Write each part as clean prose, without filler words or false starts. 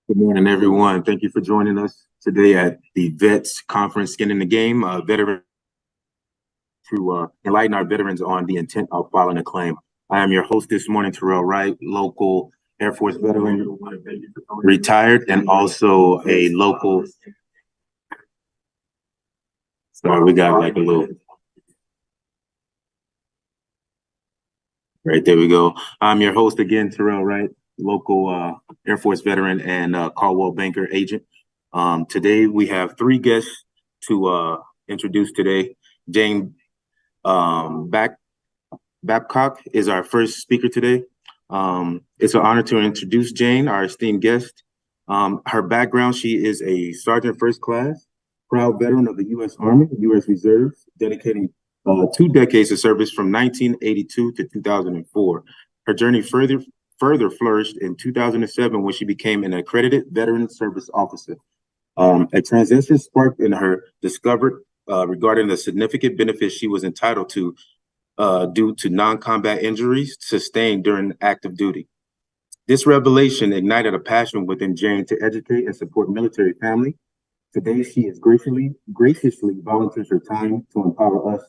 Good morning, everyone. Thank you for joining us today at the Vets Conference, Skin in the Game, veteran to enlighten our veterans on the intent of filing a claim. I am your host this morning, Terrill Wright, local Air Force veteran, retired, and also a local. Sorry, we got like a little. Right, there we go. I'm your host again, Terrill Wright, local Air Force veteran and Coldwell Banker agent. Today we have three guests to introduce today. Jane Babcock is our first speaker today. It's an honor to introduce Jane, our esteemed guest. Her background, she is a Sergeant First Class, proud veteran of the U.S. Army, U.S. Reserves, dedicating 2 decades of service from 1982 to 2004. Her journey further flourished in 2007 when she became an accredited veteran service officer. A transition sparked in her discovered regarding the significant benefits she was entitled to due to non-combat injuries sustained during active duty. This revelation ignited a passion within Jane to educate and support military family. Today, she is graciously volunteers her time to empower us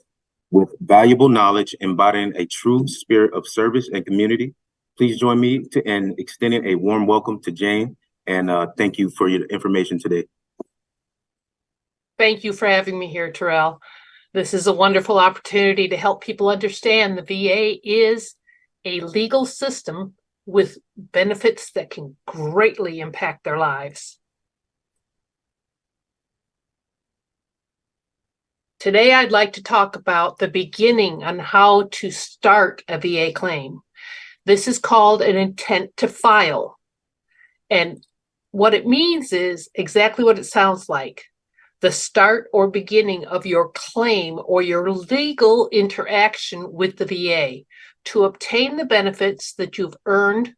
with valuable knowledge, embodying a true spirit of service and community. Please join me in extending a warm welcome to Jane, and thank you for your information today. Thank you for having me here, Terrill. This is a wonderful opportunity to help people understand the VA is a legal system with benefits that can greatly impact their lives. Today, I'd like to talk about the beginning on how to start a VA claim. This is called an intent to file. And what it means is exactly what it sounds like. The start or beginning of your claim or your legal interaction with the VA to obtain the benefits that you've earned,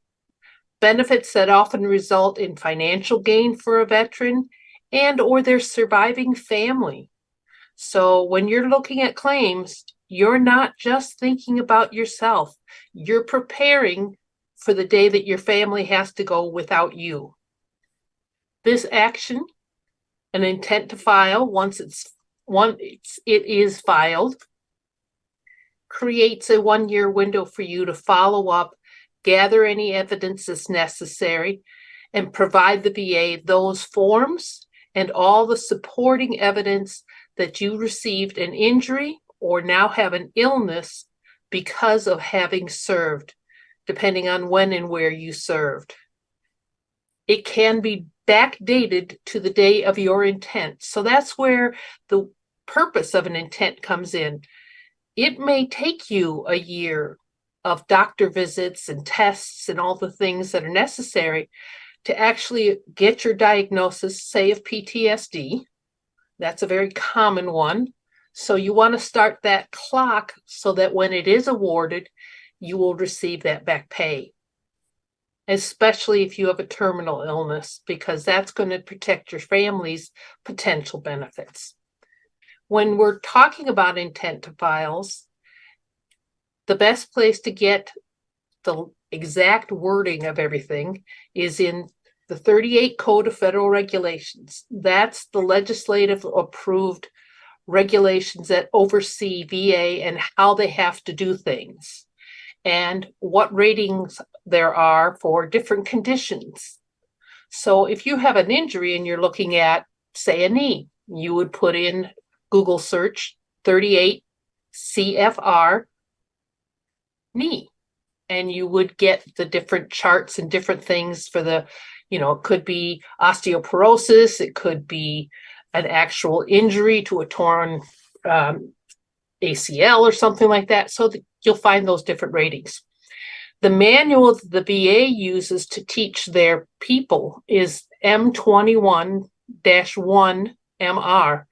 benefits that often result in financial gain for a veteran and or their surviving family. So when you're looking at claims, you're not just thinking about yourself. You're preparing for the day that your family has to go without you. This action, an intent to file, once it is filed, creates a 1-year window for you to follow up, gather any evidence that's necessary, and provide the VA those forms and all the supporting evidence that you received an injury or now have an illness because of having served, depending on when and where you served. It can be backdated to the day of your intent. So that's where the purpose of an intent comes in. It may take you a year of doctor visits and tests and all the things that are necessary to actually get your diagnosis, say, of PTSD. That's a very common one. So you want to start that clock so that when it is awarded, you will receive that back pay, especially if you have a terminal illness, because that's going to protect your family's potential benefits. When we're talking about intent to files, the best place to get the exact wording of everything is in the 38 Code of Federal Regulations. That's the legislative approved regulations that oversee VA and how they have to do things and what ratings there are for different conditions. So if you have an injury and you're looking at, say, a knee, you would put in Google search 38 CFR knee, and you would get the different charts and different things for the, it could be osteoporosis, it could be an actual injury to a torn ACL or something like that. So that you'll find those different ratings. The manual that the VA uses to teach their people is M21-1MR.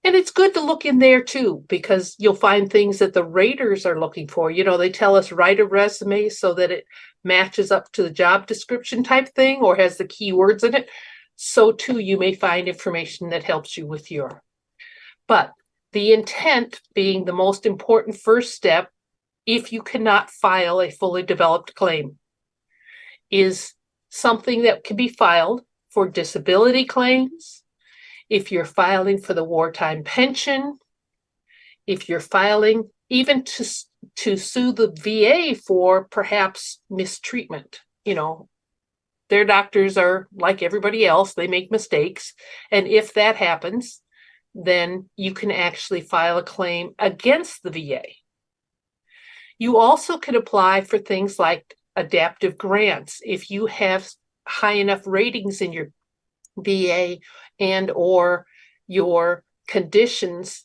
And it's good to look in there too, because you'll find things that the raters are looking for. They tell us write a resume so that it matches up to the job description type thing or has the keywords in it. So too, you may find information that helps you with your. But the intent being the most important first step, if you cannot file a fully developed claim, is something that can be filed for disability claims, if you're filing for the wartime pension, if you're filing even to sue the VA for perhaps mistreatment. You know, their doctors are like everybody else, they make mistakes. And if that happens, then you can actually file a claim against the VA. You also can apply for things like adaptive grants. If you have high enough ratings in your VA and or your conditions,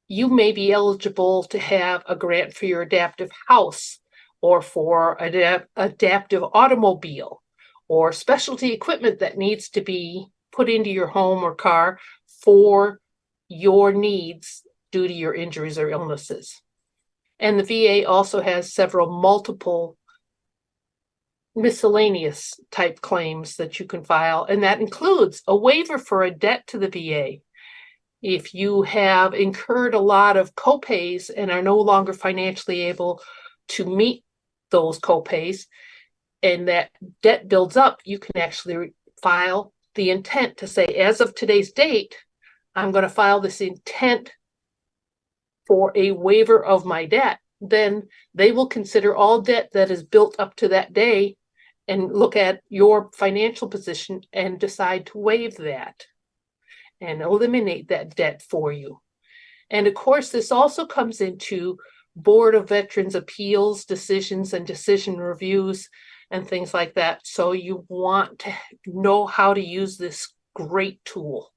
you may be eligible to have a grant for your adaptive house or for adaptive automobile or specialty equipment that needs to be put into your home or car for your needs due to your injuries or illnesses. And the VA also has several multiple miscellaneous type claims that you can file, and that includes a waiver for a debt to the VA. If you have incurred a lot of copays and are no longer financially able to meet those copays, and that debt builds up, you can actually file the intent to say, as of today's date, I'm going to file this intent for a waiver of my debt. Then they will consider all debt that is built up to that day and look at your financial position and decide to waive that and eliminate that debt for you. And of course, this also comes into Board of Veterans Appeals decisions and decision reviews and things like that. So you want to know how to use this great tool.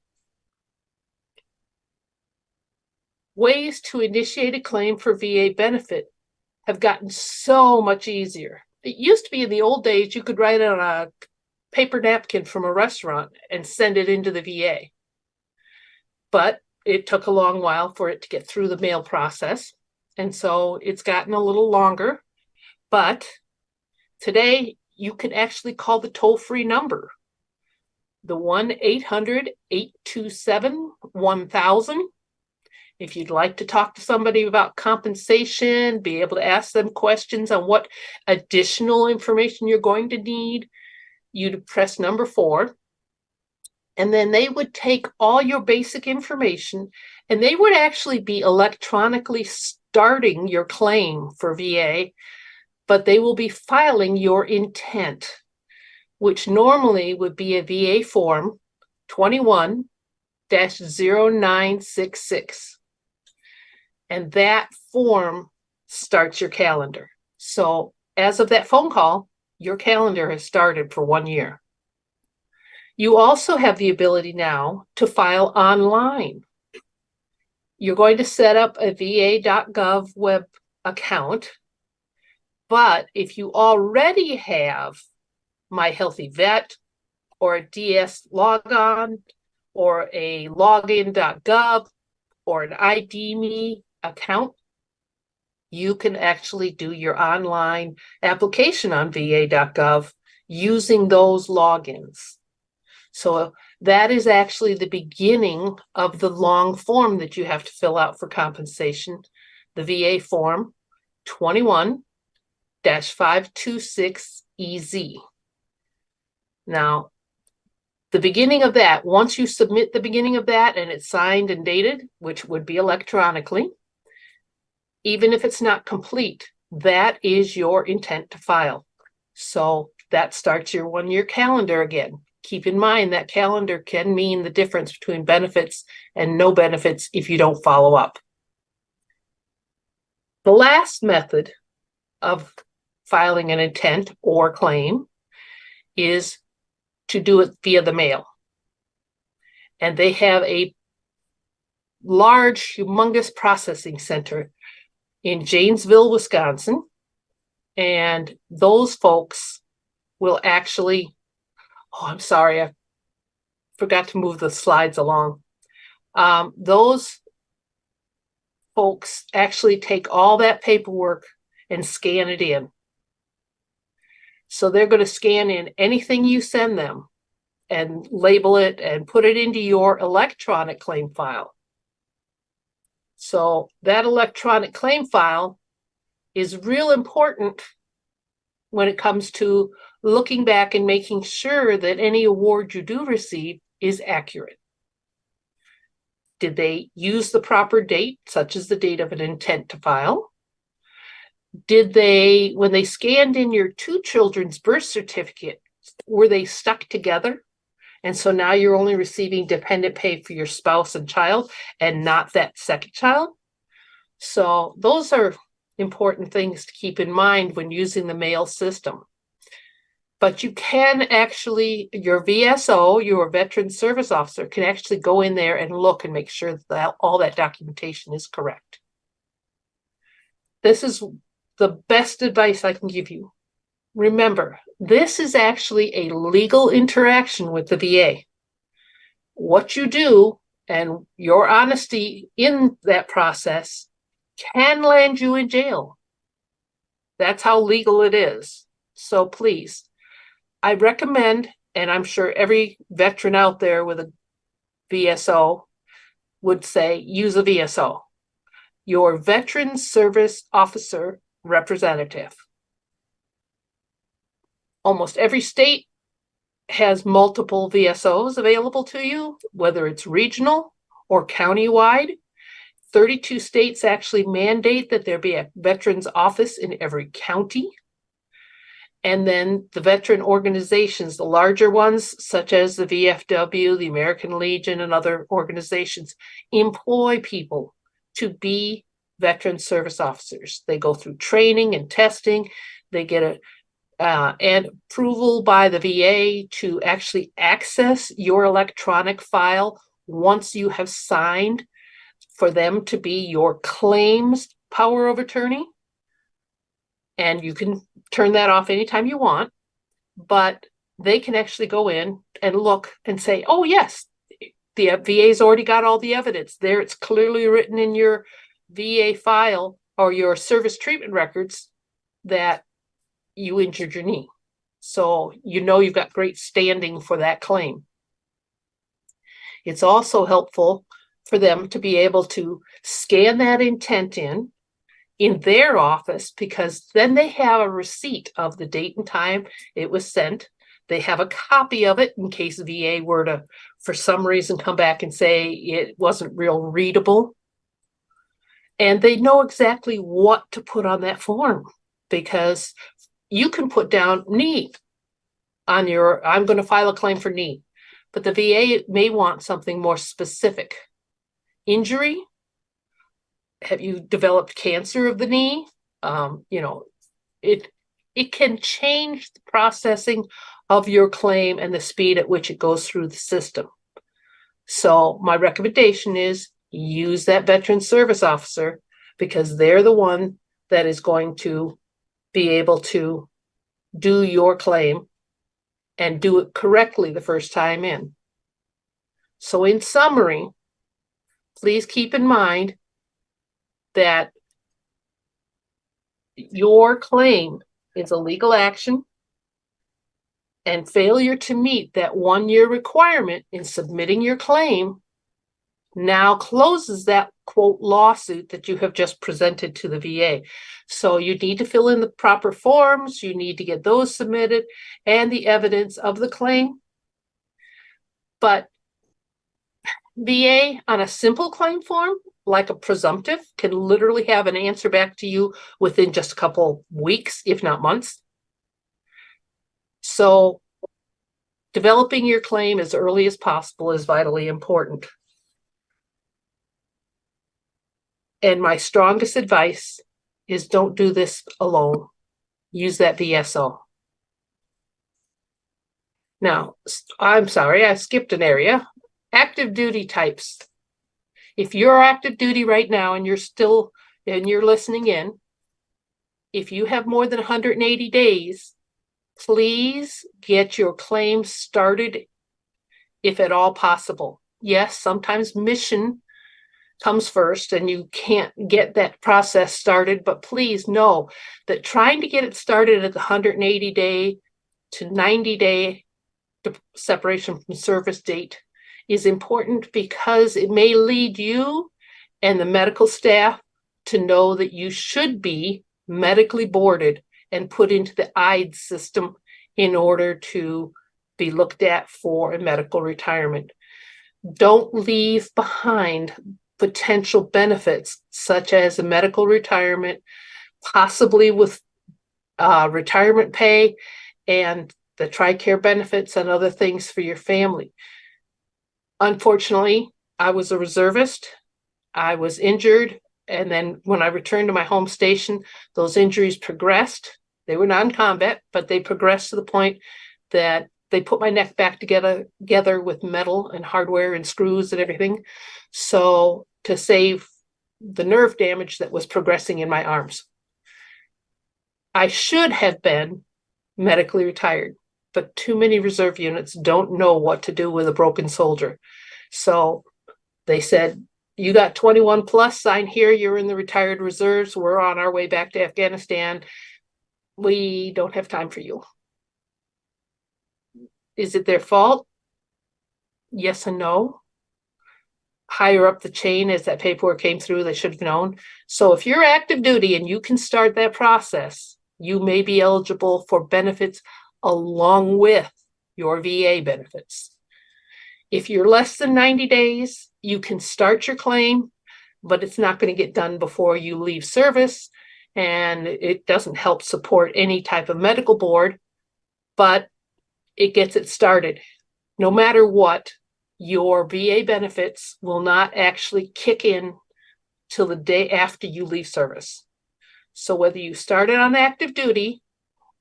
Ways to initiate a claim for VA benefit have gotten so much easier. It used to be in the old days, you could write on a paper napkin from a restaurant and send it into the VA. But it took a long while for it to get through the mail process. And so it's gotten a little longer. But today, you can actually call the toll-free number, the 1-800-827-1000. If you'd like to talk to somebody about compensation, be able to ask them questions on what additional information you're going to need, you'd press number 4. And then they would take all your basic information and they would actually be electronically starting your claim for VA, but they will be filing your intent, which normally would be a VA form 21-0966. And that form starts your calendar. So as of that phone call, your calendar has started for 1 year. You also have the ability now to file online. You're going to set up a va.gov web account, but if you already have My Healthy Vet or a DS Logon or a login.gov or an ID.me account, you can actually do your online application on va.gov using those logins. So that is actually the beginning of the long form that you have to fill out for compensation, the VA form 21-526EZ. Now, the beginning of that, once you submit the beginning of that and it's signed and dated, which would be electronically, even if it's not complete, that is your intent to file. So that starts your 1 year calendar again. Keep in mind that calendar can mean the difference between benefits and no benefits if you don't follow up. The last method of filing an intent or claim is to do it via the mail. And they have a large, humongous processing center in Janesville, Wisconsin. And those folks will actually, I'm sorry, I forgot to move the slides along. Those folks actually take all that paperwork and scan it in. So they're going to scan in anything you send them and label it and put it into your electronic claim file. So that electronic claim file is real important when it comes to looking back and making sure that any award you do receive is accurate. Did they use the proper date, such as the date of an intent to file? Did they, when they scanned in your two children's birth certificate, were they stuck together? And so now you're only receiving dependent pay for your spouse and child and not that second child. So those are important things to keep in mind when using the mail system. But you can actually, your VSO, your Veteran Service Officer, can actually go in there and look and make sure that all that documentation is correct. This is the best advice I can give you. Remember, this is actually a legal interaction with the VA. What you do and your honesty in that process can land you in jail. That's how legal it is. So please, I recommend, and I'm sure every veteran out there with a VSO would say, use a VSO, your Veteran Service Officer representative. Almost every state has multiple VSOs available to you, whether it's regional or countywide. 32 states actually mandate that there be a veterans office in every county. And then the veteran organizations, the larger ones, such as the VFW, the American Legion, and other organizations, employ people to be veteran service officers. They go through training and testing. They get and approval by the VA to actually access your electronic file once you have signed for them to be your claims power of attorney. And you can turn that off anytime you want, but they can actually go in and look and say, oh yes, the VA's already got all the evidence there. It's clearly written in your VA file or your service treatment records that you injured your knee. So you know you've got great standing for that claim. It's also helpful for them to be able to scan that intent in their office, because then they have a receipt of the date and time it was sent. They have a copy of it in case VA were to, for some reason, come back and say it wasn't real readable. And they know exactly what to put on that form, because you can put down knee on your, I'm going to file a claim for knee, but the VA may want something more specific. Injury? Have you developed cancer of the knee? It can change the processing of your claim and the speed at which it goes through the system. So my recommendation is use that veteran service officer, because they're the one that is going to be able to do your claim and do it correctly the first time in. So in summary, please keep in mind that your claim is a legal action, and failure to meet that 1-year requirement in submitting your claim now closes that quote lawsuit that you have just presented to the VA. So you need to fill in the proper forms, you need to get those submitted and the evidence of the claim. But VA on a simple claim form, like a presumptive, can literally have an answer back to you within just a couple weeks, if not months. So developing your claim as early as possible is vitally important. And my strongest advice is don't do this alone. Use that VSO. Now, I'm sorry, I skipped an area. Active duty types. If you're active duty right now and you're listening in, if you have more than 180 days, please get your claim started if at all possible. Yes, sometimes mission comes first and you can't get that process started, but please know that trying to get it started at the 180-day to 90-day separation from service date is important, because it may lead you and the medical staff to know that you should be medically boarded and put into the IDE system in order to be looked at for a medical retirement. Don't leave behind potential benefits such as a medical retirement, possibly with retirement pay and the TRICARE benefits and other things for your family. Unfortunately, I was a reservist. I was injured. And then when I returned to my home station, those injuries progressed. They were non-combat, but they progressed to the point that they put my neck back together with metal and hardware and screws and everything. So to save the nerve damage that was progressing in my arms. I should have been medically retired, but too many reserve units don't know what to do with a broken soldier. So they said, you got 21 plus, sign here, you're in the retired reserves, we're on our way back to Afghanistan. We don't have time for you. Is it their fault? Yes and no. Higher up the chain as that paperwork came through, they should have known. So if you're active duty and you can start that process, you may be eligible for benefits along with your VA benefits. If you're less than 90 days, you can start your claim, but it's not going to get done before you leave service, and it doesn't help support any type of medical board, but it gets it started. No matter what, your VA benefits will not actually kick in till the day after you leave service. So whether you started on active duty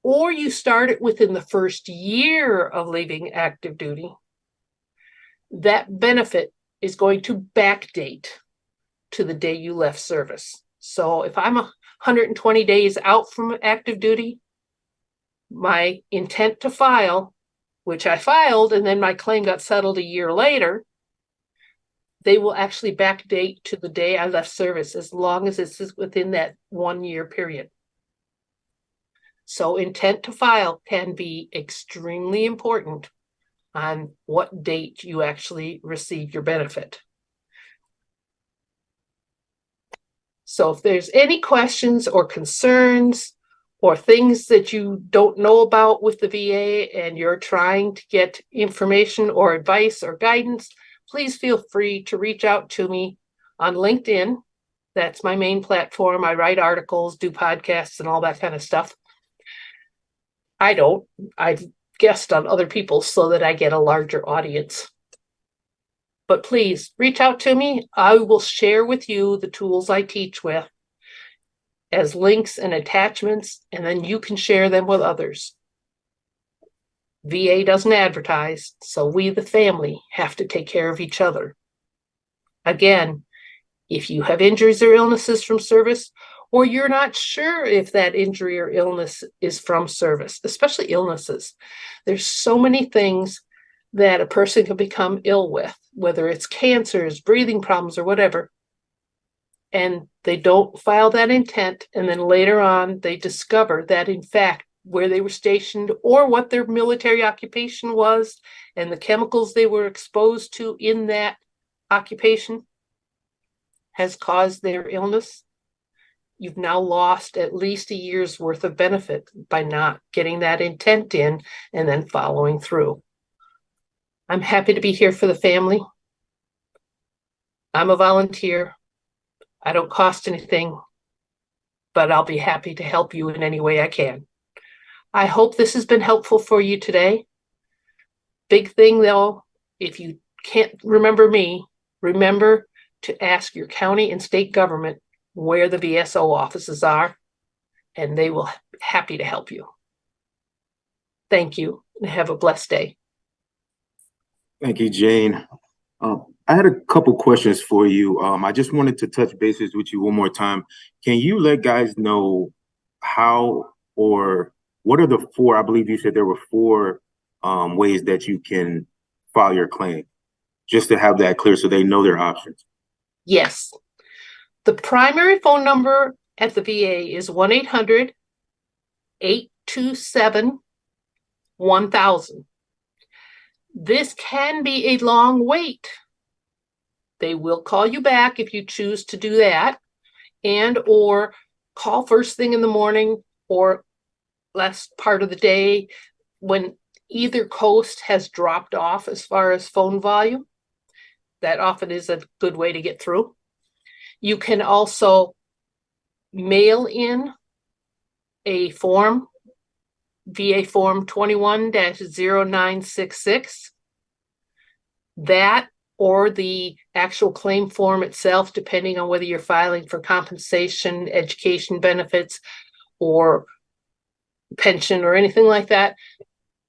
or you start it within the first year of leaving active duty, that benefit is going to backdate to the day you left service. So if I'm 120 days out from active duty, my intent to file, which I filed, and then my claim got settled a year later, they will actually backdate to the day I left service, as long as it's within that 1 year period. So intent to file can be extremely important on what date you actually receive your benefit. So if there's any questions or concerns or things that you don't know about with the VA and you're trying to get information or advice or guidance, please feel free to reach out to me on LinkedIn. That's my main platform. I write articles, do podcasts, and all that kind of stuff. I guest on other people so that I get a larger audience. But please reach out to me. I will share with you the tools I teach with as links and attachments, and then you can share them with others. VA doesn't advertise, so we, the family, have to take care of each other. Again, if you have injuries or illnesses from service, or you're not sure if that injury or illness is from service, especially illnesses, there's so many things that a person can become ill with, whether it's cancers, breathing problems, or whatever, and they don't file that intent, and then later on they discover that in fact where they were stationed or what their military occupation was and the chemicals they were exposed to in that occupation has caused their illness. You've now lost at least a year's worth of benefit by not getting that intent in and then following through. I'm happy to be here for the family. I'm a volunteer. I don't cost anything, but I'll be happy to help you in any way I can. I hope this has been helpful for you today. Big thing though, if you can't remember me, remember to ask your county and state government where the VSO offices are, and they will be happy to help you. Thank you, and have a blessed day. Thank you, Jane. I had a couple questions for you. I just wanted to touch bases with you one more time. Can you let guys know how or what are the four, I believe you said there were four ways that you can file your claim, just to have that clear so they know their options? Yes. The primary phone number at the VA is 1-800-827-1000. This can be a long wait. They will call you back if you choose to do that, and or call first thing in the morning or last part of the day when either coast has dropped off as far as phone volume, that often is a good way to get through. You can also mail in a form, VA form 21-0966. That or the actual claim form itself, depending on whether you're filing for compensation, education benefits, or pension or anything like that.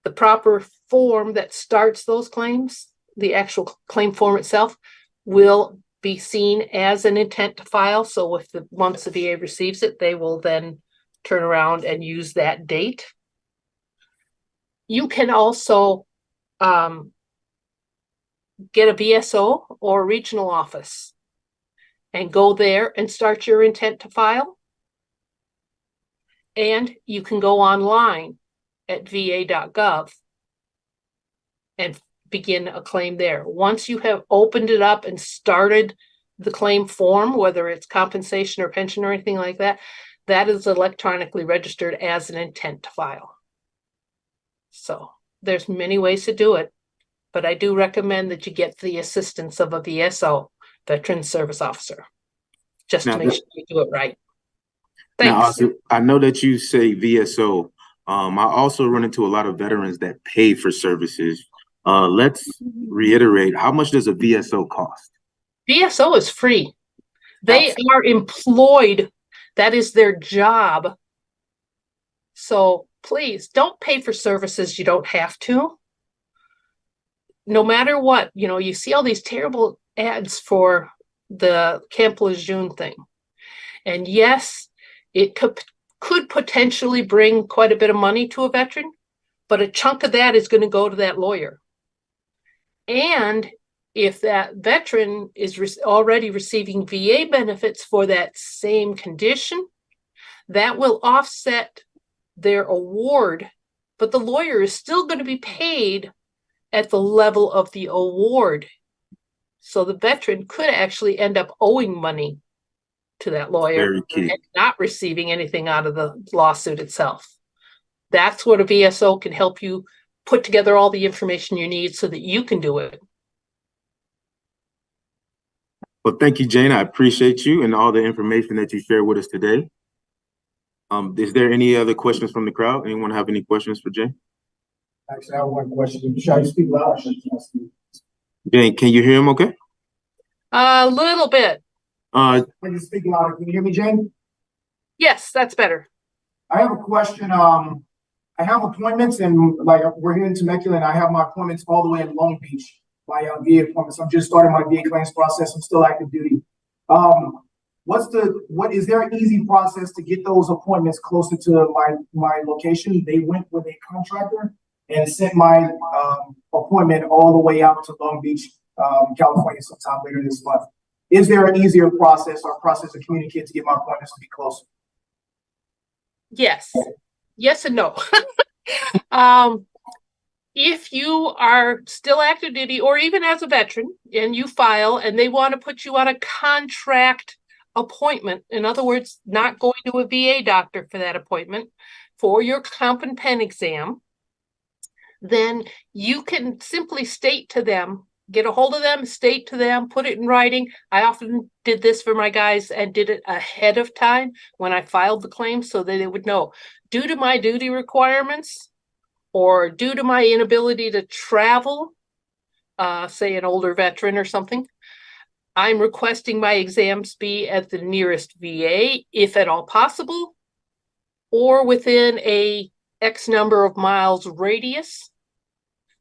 The proper form that starts those claims, the actual claim form itself, will be seen as an intent to file. So if once the VA receives it, they will then turn around and use that date. You can also get a VSO or a regional office and go there and start your intent to file. And you can go online at va.gov and begin a claim there. Once you have opened it up and started the claim form, whether it's compensation or pension or anything like that, that is electronically registered as an intent to file. So there's many ways to do it, but I do recommend that you get the assistance of a VSO, Veteran Service Officer, just to make sure you do it right. Thanks. Now, I know that you say VSO. I also run into a lot of veterans that pay for services. Let's reiterate, how much does a VSO cost? VSO is free. They are employed. That is their job. So please don't pay for services you don't have to. No matter what, you see all these terrible ads for the Camp Lejeune thing. And yes, it could potentially bring quite a bit of money to a veteran, but a chunk of that is going to go to that lawyer. And if that veteran is already receiving VA benefits for that same condition, that will offset their award, but the lawyer is still going to be paid at the level of the award. So the veteran could actually end up owing money to that lawyer and not receiving anything out of the lawsuit itself. That's what a VSO can help you put together all the information you need so that you can do it. Well, thank you, Jane. I appreciate you and all the information that you shared with us today. Is there any other questions from the crowd? Anyone have any questions for Jane? Actually, I have one question. Should I speak loud? Jane, can you hear him okay? A little bit. When you speak louder, can you hear me, Jane? Yes, that's better. I have a question. I have appointments and we're here in Temecula and I have my appointments all the way in Long Beach. My VA appointments. I'm just starting my VA claims process. I'm still active duty. What is there an easy process to get those appointments closer to my location? They went with a contractor and sent my appointment all the way out to Long Beach, California sometime later this month. Is there an easier process or process to communicate to get my appointments to be closer? Yes. Yes and no. If you are still active duty or even as a veteran and you file and they want to put you on a contract appointment, in other words, not going to a VA doctor for that appointment for your comp and pen exam, then you can simply state to them, get a hold of them, state to them, put it in writing. I often did this for my guys and did it ahead of time when I filed the claim so that they would know, due to my duty requirements or due to my inability to travel, say an older veteran or something, I'm requesting my exams be at the nearest VA, if at all possible, or within a X number of miles radius,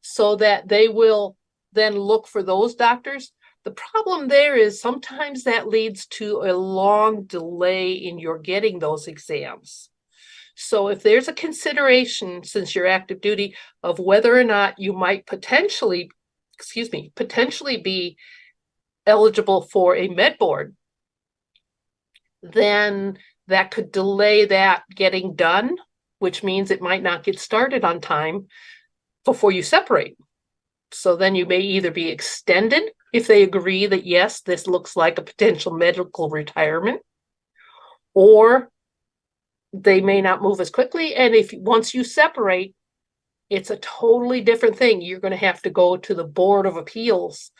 so that they will then look for those doctors. The problem there is sometimes that leads to a long delay in your getting those exams. So if there's a consideration, since you're active duty, of whether or not you might potentially be eligible for a med board, then that could delay that getting done, which means it might not get started on time before you separate. So then you may either be extended if they agree that, yes, this looks like a potential medical retirement, or they may not move as quickly. And if once you separate, It's a totally different thing. You're going to have to go to the Board of Appeals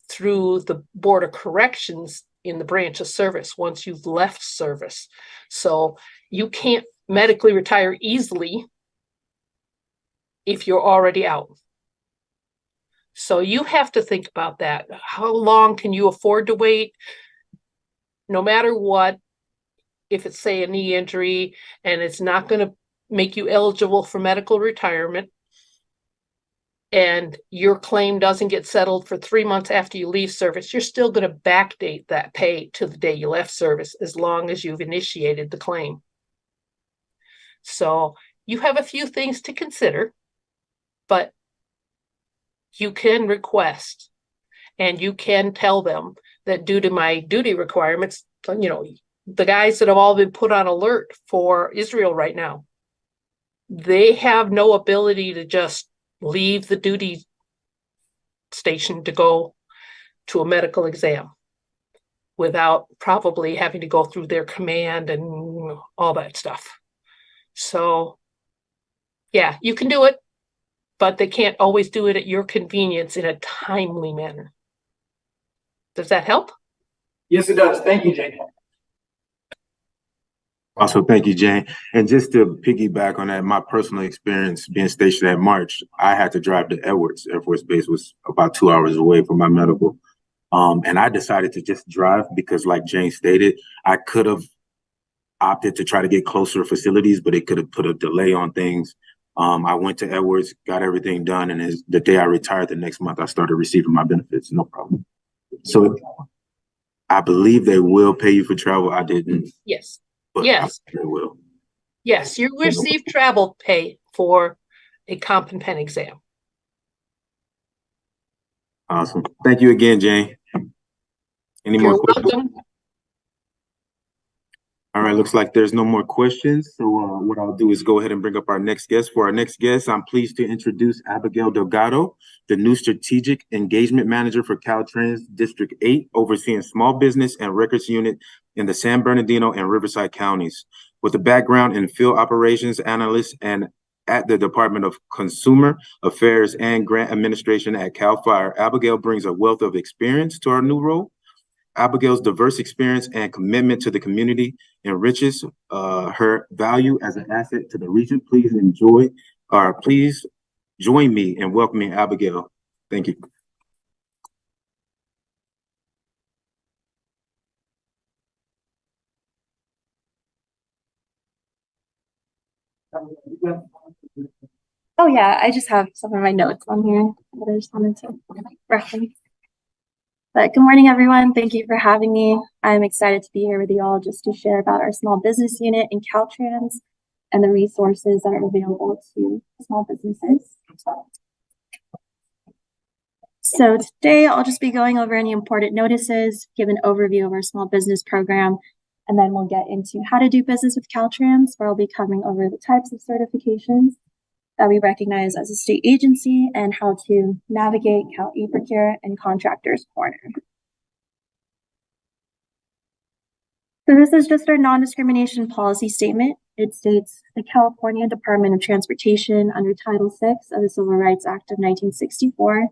through the Board of Corrections in the branch of service once you've left service. So you can't medically retire easily if you're already out. So you have to think about that. How long can you afford to wait? No matter what, if it's, say, a knee injury and it's not going to make you eligible for medical retirement, and your claim doesn't get settled for 3 months after you leave service, you're still going to backdate that pay to the day you left service as long as you've initiated the claim. So you have a few things to consider, but you can request and you can tell them that due to my duty requirements, you know, the guys that have all been put on alert for Israel right now, they have no ability to just leave the duty station to go to a medical exam without probably having to go through their command and all that stuff. So, yeah, you can do it, but they can't always do it at your convenience in a timely manner. Does that help? Yes, it does. Thank you, Jane. Also, thank you, Jane. And just to piggyback on that, my personal experience being stationed at March, I had to drive to Edwards Air Force Base, was about 2 hours away from my medical. And I decided to just drive because, like Jane stated, I could have opted to try to get closer facilities, but it could have put a delay on things. I went to Edwards, got everything done, and the day I retired, the next month, I started receiving my benefits, no problem. So I believe they will pay you for travel. I didn't. Yes. But Yes. they will. Yes, you receive travel pay for a comp and pen exam. Awesome. Thank you again, Jane. Any more You're questions? welcome. All right, looks like there's no more questions. So what I'll do is go ahead and bring up our next guest. For our next guest, I'm pleased to introduce Abigail Delgado, the new Strategic Engagement Manager for Caltrans District 8, overseeing small business and records unit in the San Bernardino and Riverside counties. With a background in field operations analyst and at the Department of Consumer Affairs and Grant Administration at Cal Fire, Abigail brings a wealth of experience to our new role. Abigail's diverse experience and commitment to the community enriches her value as an asset to the region. Please join me in welcoming Abigail. Thank you. Oh yeah, I just have some of my notes on here that I just wanted to reference. But good morning, everyone. Thank you for having me. I'm excited to be here with you all just to share about our small business unit in Caltrans and the resources that are available to small businesses. So today I'll just be going over any important notices, give an overview of our small business program, and then we'll get into how to do business with Caltrans, where I'll be covering over the types of certifications that we recognize as a state agency and how to navigate Cal eProcure and Contractors Corner. So this is just our non-discrimination policy statement. It states the California Department of Transportation under Title VI of the Civil Rights Act of 1964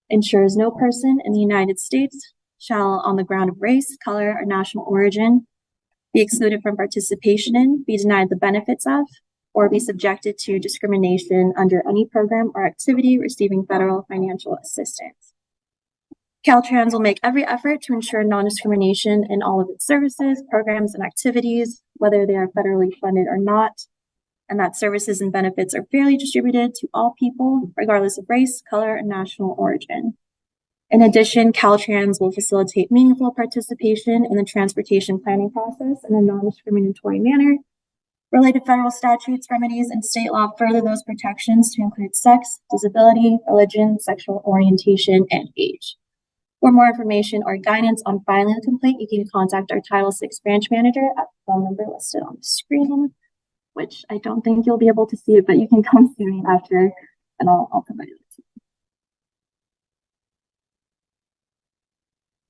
ensures no person in the United States shall, on the ground of race, color, or national origin, be excluded from participation in, be denied the benefits of, or be subjected to discrimination under any program or activity receiving federal financial assistance. Caltrans will make every effort to ensure non-discrimination in all of its services, programs, and activities, whether they are federally funded or not, and that services and benefits are fairly distributed to all people, regardless of race, color, and national origin. In addition, Caltrans will facilitate meaningful participation in the transportation planning process in a non-discriminatory manner. Related federal statutes, remedies, and state law further those protections to include sex, disability, religion, sexual orientation, and age. For more information or guidance on filing a complaint, you can contact our Title VI branch manager at the phone number listed on the screen, which I don't think you'll be able to see it, but you can come see me after and I'll provide it to you.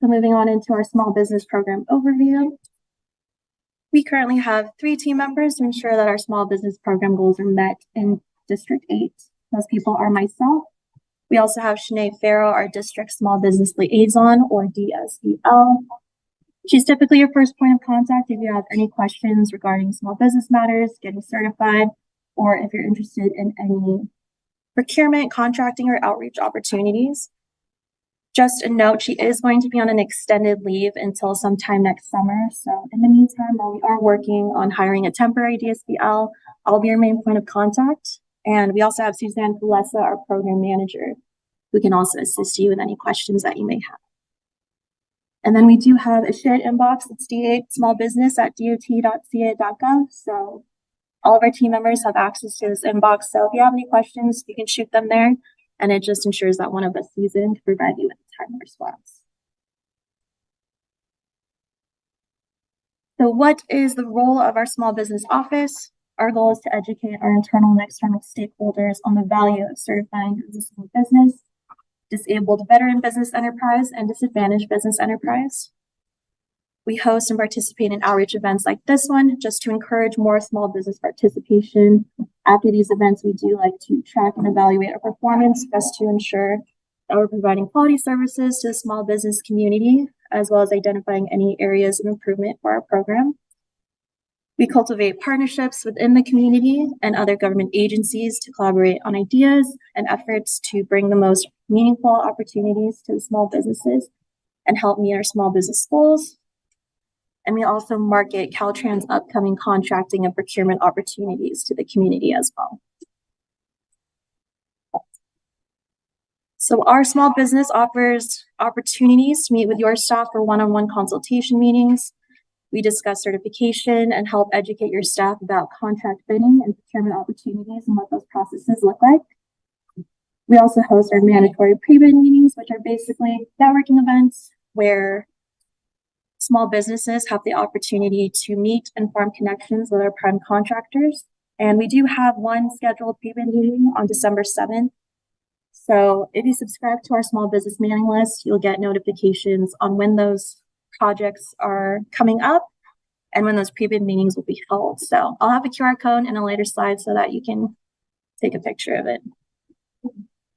So moving on into our small business program overview. We currently have 3 team members to ensure that our small business program goals are met in District 8. Those people are myself. We also have Shanae Farrow, our District Small Business Liaison, or DSBL. She's typically your first point of contact if you have any questions regarding small business matters, getting certified, or if you're interested in any procurement, contracting, or outreach opportunities. Just a note, she is going to be on an extended leave until sometime next summer. So in the meantime, while we are working on hiring a temporary DSBL, I'll be your main point of contact. And we also have Suzanne Kulesa, our program manager, who can also assist you with any questions that you may have. And then we do have a shared inbox. It's d8smallbusiness@dot.ca.gov. So all of our team members have access to this inbox. So if you have any questions, you can shoot them there. And it just ensures that one of us sees in to provide you with a timely response. So what is the role of our small business office? Our goal is to educate our internal and external stakeholders on the value of certifying as a small business, disabled veteran business enterprise, and disadvantaged business enterprise. We host and participate in outreach events like this one just to encourage more small business participation. After these events, we do like to track and evaluate our performance just to ensure that we're providing quality services to the small business community, as well as identifying any areas of improvement for our program. We cultivate partnerships within the community and other government agencies to collaborate on ideas and efforts to bring the most meaningful opportunities to the small businesses and help meet our small business goals. And we also market Caltrans' upcoming contracting and procurement opportunities to the community as well. So our small business offers opportunities to meet with your staff for one-on-one consultation meetings. We discuss certification and help educate your staff about contract bidding and procurement opportunities and what those processes look like. We also host our mandatory pre-bid meetings, which are basically networking events where small businesses have the opportunity to meet and form connections with our prime contractors. And we do have one scheduled pre-bid meeting on December 7th. So if you subscribe to our small business mailing list, you'll get notifications on when those projects are coming up and when those pre-bid meetings will be held. So I'll have a QR code in a later slide so that you can take a picture of it.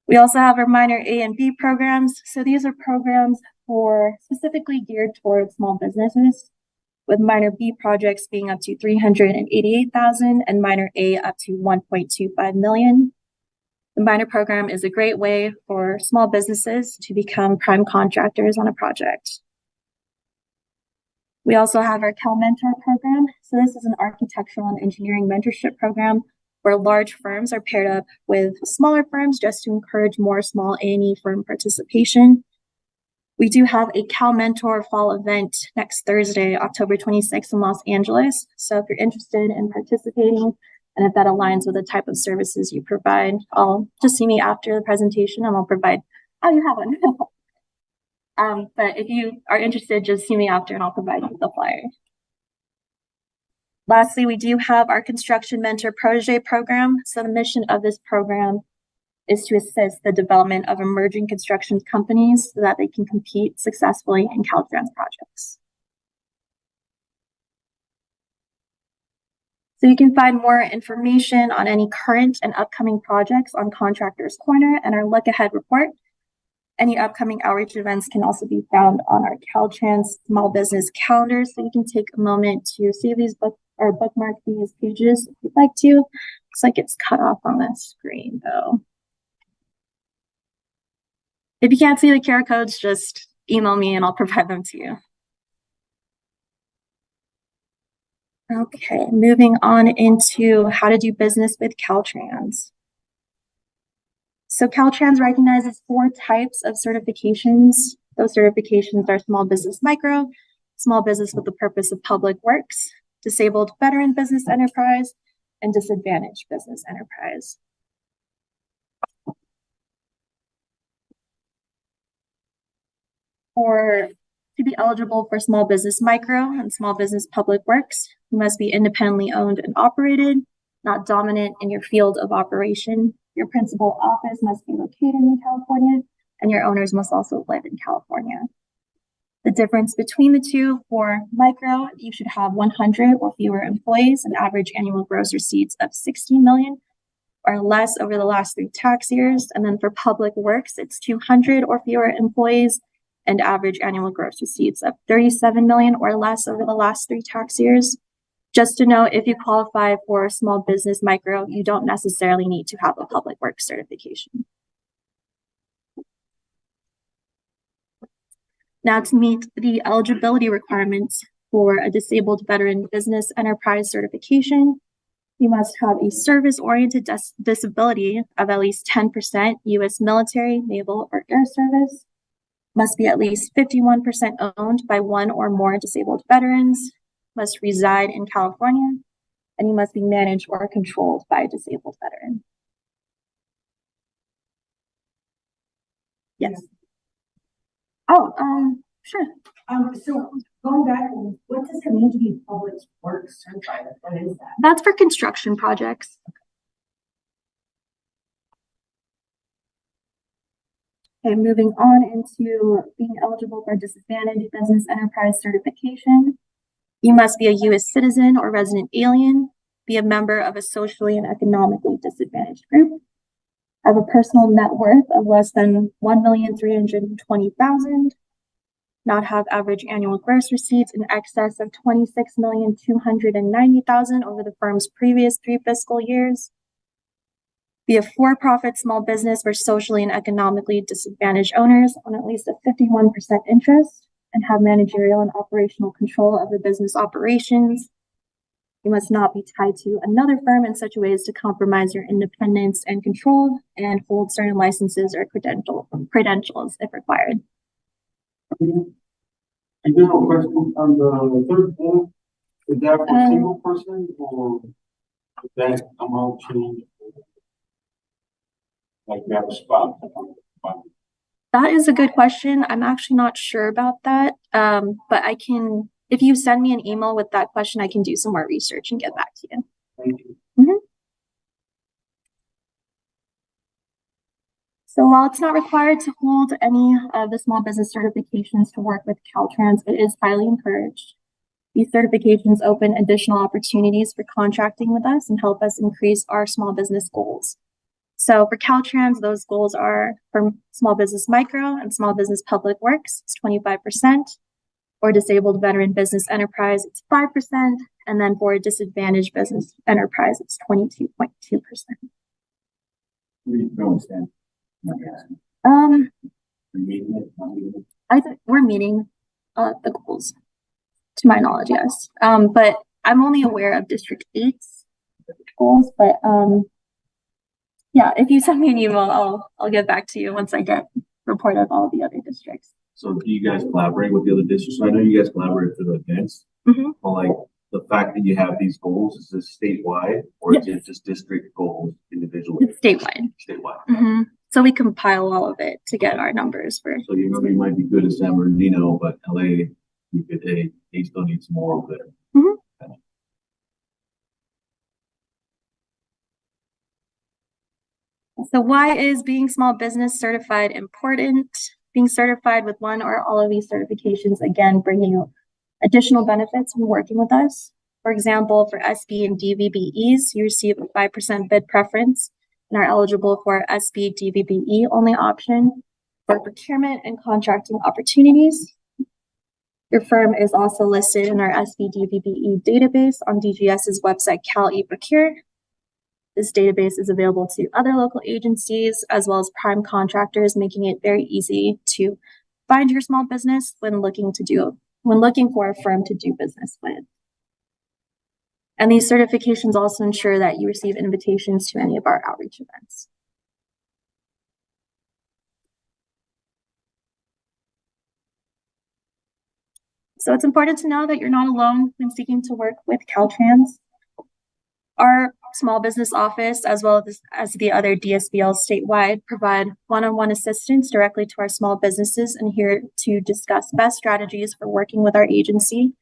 We also have our minor A and B programs. So these are programs for specifically geared towards small businesses, with minor B projects being up to $388,000 and minor A up to $1.25 million. The minor program is a great way for small businesses to become prime contractors on a project. We also have our CalMentor program. So this is an architectural and engineering mentorship program where large firms are paired up with smaller firms just to encourage more small A&E firm participation. We do have a CalMentor fall event next Thursday, October 26th in Los Angeles. So if you're interested in participating and if that aligns with the type of services you provide, I'll just see me after the presentation and I'll provide, oh, you have one. But if you are interested, just see me after and I'll provide you with the flyer. Lastly, we do have our Construction Mentor Protege program. So the mission of this program is to assist the development of emerging construction companies so that they can compete successfully in Caltrans projects. So you can find more information on any current and upcoming projects on Contractors Corner and our Look Ahead report. Any upcoming outreach events can also be found on our Caltrans small business calendar. So you can take a moment to save these bookmark these pages if you'd like to. Looks like it's cut off on the screen though. If you can't see the QR codes, just email me and I'll provide them to you. Okay, moving on into how to do business with Caltrans. So Caltrans recognizes 4 types of certifications. Those certifications are small business micro, small business with the purpose of public works, disabled veteran business enterprise, and disadvantaged business enterprise. To be eligible for small business micro and small business public works, you must be independently owned and operated, not dominant in your field of operation. Your principal office must be located in California, and your owners must also live in California. The difference between the two: for micro, you should have 100 or fewer employees and average annual gross receipts of $16 million. or less over the last 3 tax years. And then for public works, it's 200 or fewer employees and average annual gross receipts of 37 million or less over the last 3 tax years. Just to note, if you qualify for small business micro, you don't necessarily need to have a public works certification. Now, to meet the eligibility requirements for a disabled veteran business enterprise certification, you must have a service-oriented disability of at least 10% U.S. military, naval, or air service, must be at least 51% owned by one or more disabled veterans, must reside in California, and you must be managed or controlled by a disabled veteran. Yes. Oh, sure. So going back, what does it mean to be public works certified? What is that? That's for construction projects. Okay, moving on into being eligible for disadvantaged business enterprise certification. You must be a U.S. citizen or resident alien, be a member of a socially and economically disadvantaged group, have a personal net worth of less than $1,320,000, not have average annual gross receipts in excess of $26,290,000 over the firm's previous 3 fiscal years, be a for-profit small business for socially and economically disadvantaged owners on at least a 51% interest, and have managerial and operational control of the business operations. You must not be tied to another firm in such a way as to compromise your independence and control, and hold certain licenses or credentials if required. I do have a question on the third bullet. Is that for single person or is that amount change? Like you have a spot. That is a good question. I'm actually not sure about that. But I can, if you send me an email with that question, I can do some more research and get back to you. Thank you. So while it's not required to hold any of the small business certifications to work with Caltrans, it is highly encouraged. These certifications open additional opportunities for contracting with us and help us increase our small business goals. So for Caltrans, those goals are for small business micro and small business public works, it's 25%, or disabled veteran business enterprise, it's 5%, and then for a disadvantaged business enterprise, it's 22.2%. I think we're meeting the goals, to my knowledge, yes. But I'm only aware of District 8's goals, but yeah, if you send me an email, I'll get back to you once I get report of all the other districts. So do you guys collaborate with the other districts? I know you guys collaborate through the events, but like the fact that you have these goals, is this statewide or is it just district goals individually? It's statewide. Statewide. So we compile all of it to get our numbers for. So you know, you might be good at San Bernardino, but LA, you could, hey, they still need some more over there. So why is being small business certified important? Being certified with one or all of these certifications, again, bring you additional benefits when working with us. For example, for SB and DVBEs, you receive a 5% bid preference and are eligible for SB DVBE only option. For procurement and contracting opportunities, your firm is also listed in our SB DVBE database on DGS's website, CalEProcure. This database is available to other local agencies as well as prime contractors, making it very easy to find your small business when looking for a firm to do business with. And these certifications also ensure that you receive invitations to any of our outreach events. So it's important to know that you're not alone when seeking to work with Caltrans. Our small business office, as well as the other DSBLs statewide, provide one-on-one assistance directly to our small businesses and here to discuss best strategies for working with our agency.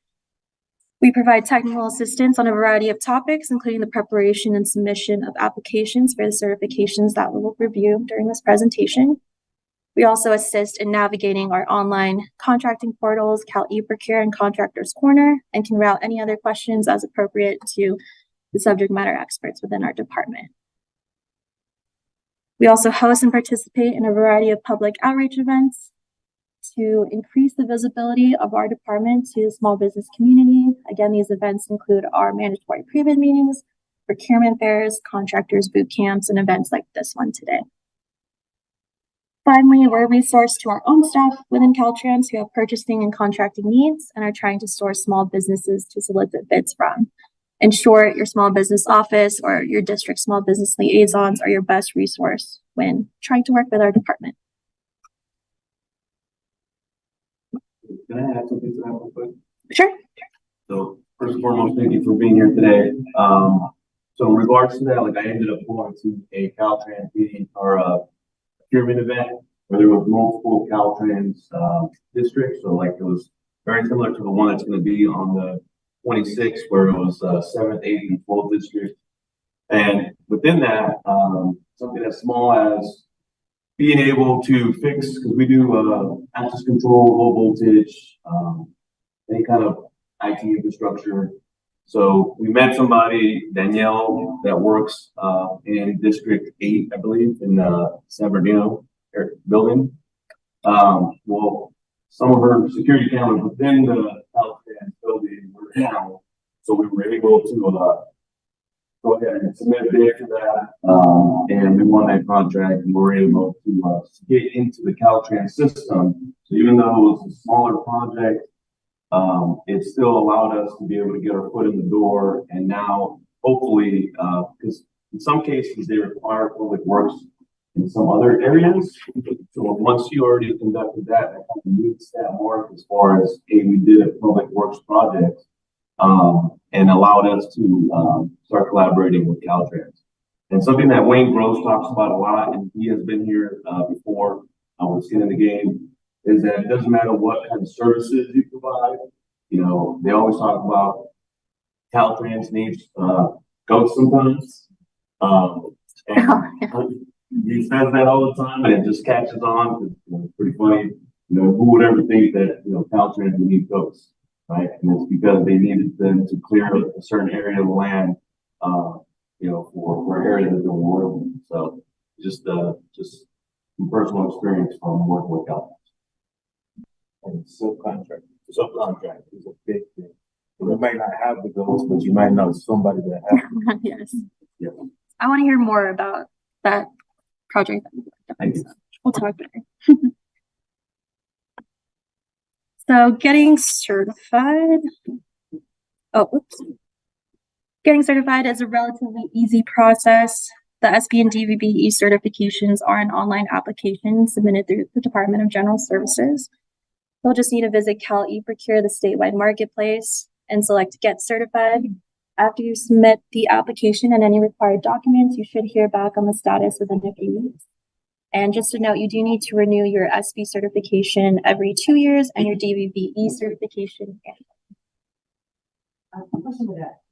We provide technical assistance on a variety of topics, including the preparation and submission of applications for the certifications that we will review during this presentation. We also assist in navigating our online contracting portals, CalEProcure and Contractors Corner, and can route any other questions as appropriate to the subject matter experts within our department. We also host and participate in a variety of public outreach events to increase the visibility of our department to the small business community. Again, these events include our mandatory pre-bid meetings, procurement fairs, contractors boot camps, and events like this one today. Finally, we're a resource to our own staff within Caltrans who have purchasing and contracting needs and are trying to source small businesses to solicit bids from. In short, your small business office or your district small business liaisons are your best resource when trying to work with our department. Can I add something to that real quick? Sure. So first and foremost, thank you for being here today. So in regards to that, like I ended up going to a Caltrans meeting or a procurement event where there was multiple Caltrans districts. So like it was very similar to the one that's going to be on the 26th, where it was 7th, 8th, and 12th district. And within that, something as small as being able to fix, because we do access control, low voltage, any kind of IT infrastructure. So we met somebody, Danielle, that works in District 8, I believe, in San Bernardino building. Well, some of her security cameras within the Caltrans building were down, so we were able to go ahead and submit a bid for that, and we won that contract, and we were able to get into the Caltrans system. So even though it was a smaller project, it still allowed us to be able to get our foot in the door, and now hopefully, because in some cases they require public works in some other areas. So once you already conducted that, kind of meets that mark as far as, hey, we did a public works project, and allowed us to start collaborating with Caltrans. And something that Wayne Gross talks about a lot, and he has been here before with Skin in the Game, is that it doesn't matter what kind of services you provide. You know, they always talk about Caltrans needs goats sometimes. And he says that all the time, and it just catches on. It's pretty funny. You know, who would ever think that, you know, Caltrans would need goats, right? And it's because they needed them to clear a certain area of the land, you know, for areas that they're working. So just some personal experience from working with Caltrans. And subcontract is a big thing. You might not have the goals, but you might know somebody that has. Yes. Yeah. I want to hear more about that project. We'll talk better. So getting certified. Oh, oops. Getting certified is a relatively easy process. The SB and DVBE certifications are an online application submitted through the Department of General Services. You'll just need to visit Cal eProcure, the statewide marketplace, and select Get Certified. After you submit the application and any required documents, you should hear back on the status within a few weeks. And just to note, you do need to renew your SB certification every 2 years and your DVBE certification annually. Question with that.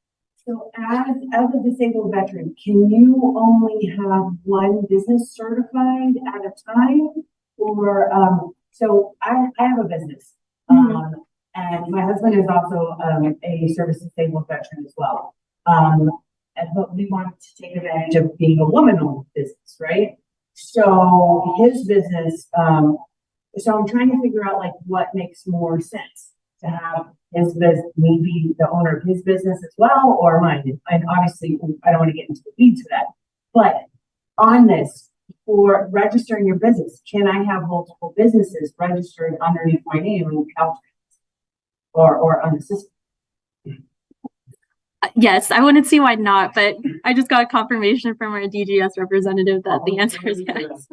So as a disabled veteran, can you only have one business certified at a time? Or so I have a business, and my husband is also a service disabled veteran as well. But we want to take advantage of being a woman-owned business, right? So his business, so I'm trying to figure out like what makes more sense to have his business, me be the owner of his business as well, or mine. And obviously, I don't want to get into the weeds of that. But on this, for registering your business, can I have multiple businesses registered underneath my name in Caltrans or on the system? Yes, I wouldn't see why not, but I just got a confirmation from our DGS representative that the answer is yes.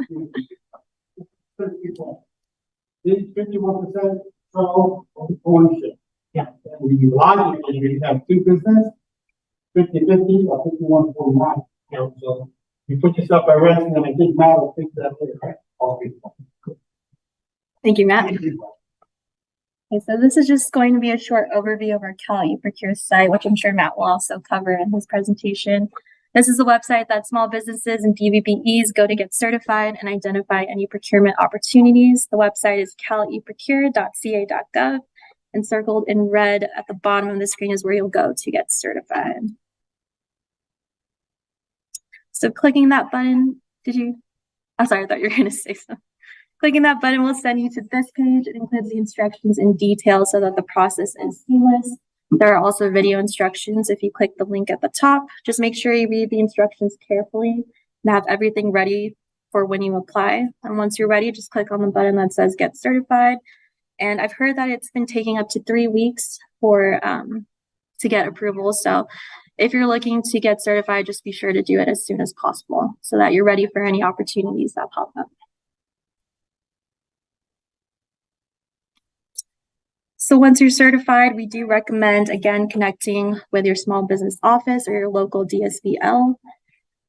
51% control of ownership. Yeah. Logically, you have two business, 50-50 or 51-49. You know, so you put yourself at risk, and I think Matt will fix that later. Thank you, Matt. Okay, so this is just going to be a short overview of our Cal eProcure site, which I'm sure Matt will also cover in his presentation. This is a website that small businesses and DVBEs go to get certified and identify any procurement opportunities. The website is caleprecure.ca.gov, and circled in red at the bottom of the screen is where you'll go to get certified. So clicking that button, did you I'm sorry, I thought you were going to say something. Clicking that button will send you to this page. It includes the instructions in detail so that the process is seamless. There are also video instructions if you click the link at the top. Just make sure you read the instructions carefully and have everything ready for when you apply. And once you're ready, just click on the button that says Get Certified. And I've heard that it's been taking up to 3 weeks for to get approval. So if you're looking to get certified, just be sure to do it as soon as possible so that you're ready for any opportunities that pop up. So once you're certified, we do recommend, again, connecting with your small business office or your local DSBL.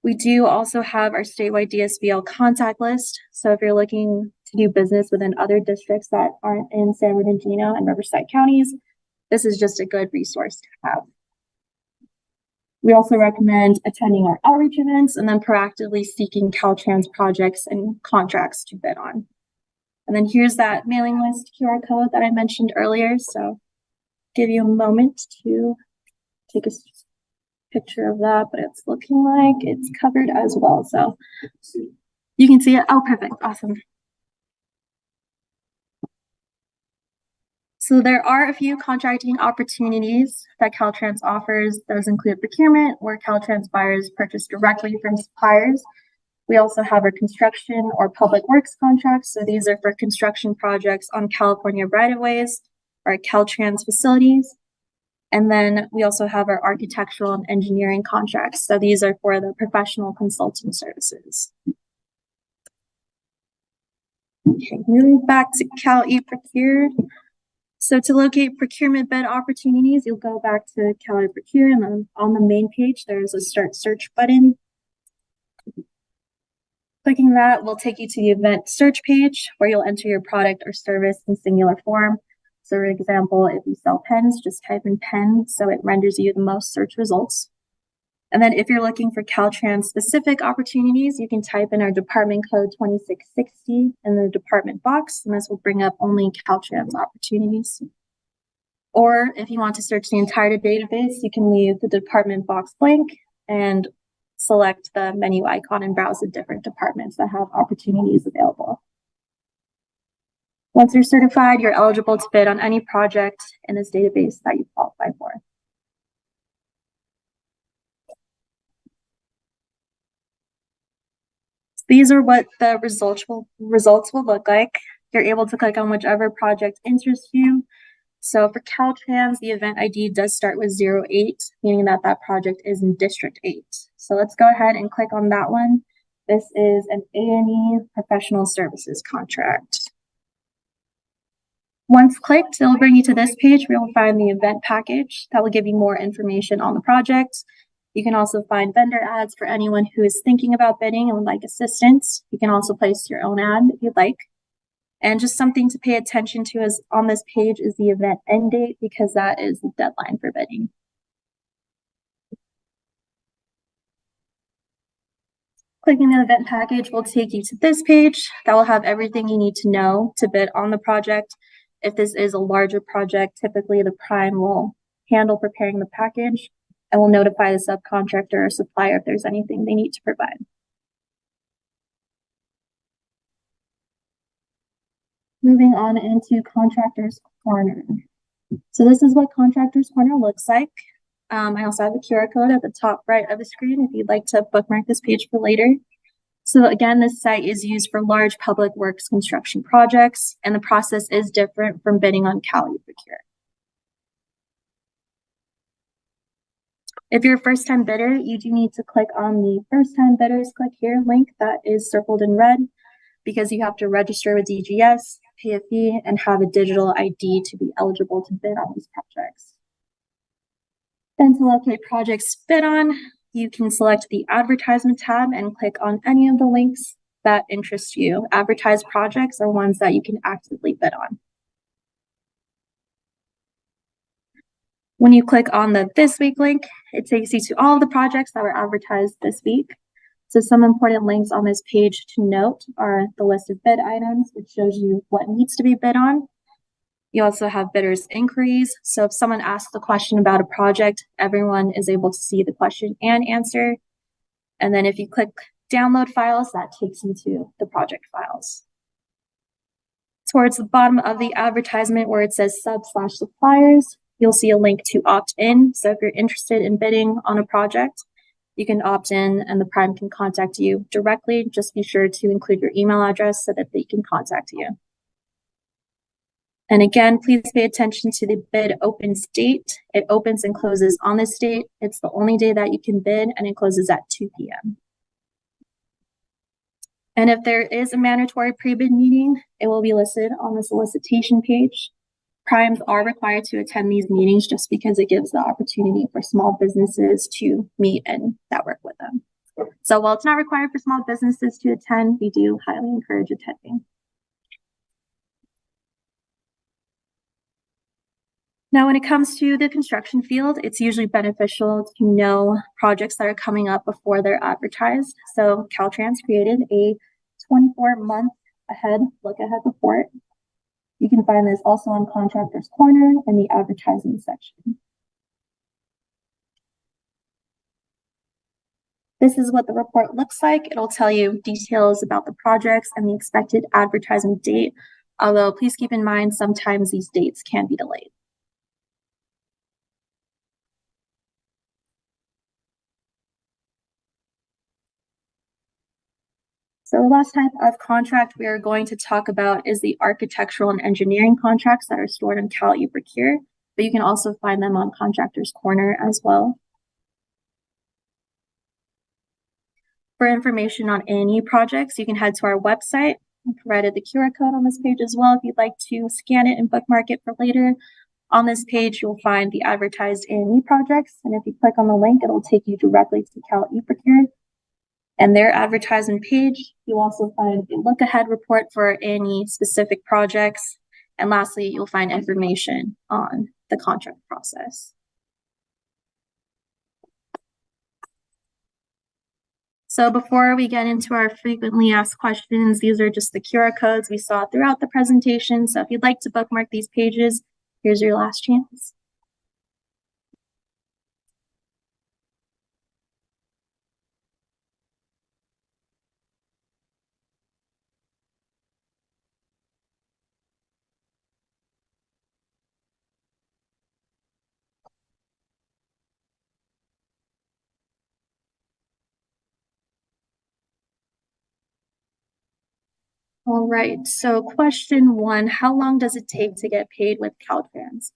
We do also have our statewide DSBL contact list. So if you're looking to do business within other districts that aren't in San Bernardino and Riverside counties, this is just a good resource to have. We also recommend attending our outreach events and then proactively seeking Caltrans projects and contracts to bid on. And then here's that mailing list QR code that I mentioned earlier. So give you a moment to take a picture of that, but it's looking like it's covered as well. So you can see it. Oh, perfect. Awesome. So there are a few contracting opportunities that Caltrans offers. Those include procurement, where Caltrans buyers purchase directly from suppliers. We also have our construction or public works contracts. So these are for construction projects on California right-of-ways or Caltrans facilities. And then we also have our architectural and engineering contracts. So these are for the professional consulting services. Okay, moving back to Cal eProcured. So to locate procurement bid opportunities, you'll go back to Cal eProcured, and then on the main page, there's a Start Search button. Clicking that will take you to the event search page where you'll enter your product or service in singular form. So for example, if you sell pens, just type in pen so it renders you the most search results. And then if you're looking for Caltrans specific opportunities, you can type in our department code 2660 in the department box, and this will bring up only Caltrans opportunities. Or if you want to search the entire database, you can leave the department box blank and select the menu icon and browse the different departments that have opportunities available. Once you're certified, you're eligible to bid on any project in this database that you qualify for. So these are what the results will look like. You're able to click on whichever project interests you. So for Caltrans, the event ID does start with 08, meaning that that project is in District 8. So let's go ahead and click on that one. This is an A&E professional services contract. Once clicked, it'll bring you to this page where you'll find the event package that will give you more information on the project. You can also find vendor ads for anyone who is thinking about bidding and would like assistance. You can also place your own ad if you'd like. And just something to pay attention to is on this page is the event end date, because that is the deadline for bidding. Clicking the event package will take you to this page that will have everything you need to know to bid on the project. If this is a larger project, typically the prime will handle preparing the package and will notify the subcontractor or supplier if there's anything they need to provide. Moving on into Contractors Corner. So this is what Contractors Corner looks like. I also have a QR code at the top right of the screen if you'd like to bookmark this page for later. So again, this site is used for large public works construction projects, and the process is different from bidding on Cal eProcured. If you're a first-time bidder, you do need to click on the First-Time Bidders Click Here link that is circled in red, because you have to register with DGS, pay a fee, and have a digital ID to be eligible to bid on these projects. Then to locate projects to bid on, you can select the Advertisement tab and click on any of the links that interest you. Advertised projects are ones that you can actively bid on. When you click on the This Week link, it takes you to all of the projects that were advertised this week. So some important links on this page to note are the list of bid items, which shows you what needs to be bid on. You also have bidders' inquiries. So if someone asks a question about a project, everyone is able to see the question and answer. And then if you click download files, that takes you to the project files. Towards the bottom of the advertisement where it says sub/suppliers, you'll see a link to opt in. So if you're interested in bidding on a project, you can opt in and the prime can contact you directly. Just be sure to include your email address so that they can contact you. And again, please pay attention to the bid opens date. It opens and closes on this date. It's the only day that you can bid, and it closes at 2 p.m. And if there is a mandatory pre-bid meeting, it will be listed on the solicitation page. Primes are required to attend these meetings just because it gives the opportunity for small businesses to meet and network with them. So while it's not required for small businesses to attend, we do highly encourage attending. Now, when it comes to the construction field, it's usually beneficial to know projects that are coming up before they're advertised. So Caltrans created a 24-month look-ahead report. You can find this also on Contractor's Corner in the advertising section. This is what the report looks like. It'll tell you details about the projects and the expected advertising date, although please keep in mind sometimes these dates can be delayed. So the last type of contract we are going to talk about is the architectural and engineering contracts that are stored on Cal eProcure, but you can also find them on Contractor's Corner as well. For information on A&E projects, you can head to our website. I provided the QR code on this page as well if you'd like to scan it and bookmark it for later. On this page, you'll find the advertised A&E projects, and if you click on the link, it'll take you directly to Cal eProcure. And their advertisement page, you'll also find a look-ahead report for any specific projects. And lastly, you'll find information on the contract process. So before we get into our frequently asked questions, these are just the QR codes we saw throughout the presentation. So if you'd like to bookmark these pages, here's your last chance. All right, so question 1, how long does it take to get paid with Caltrans?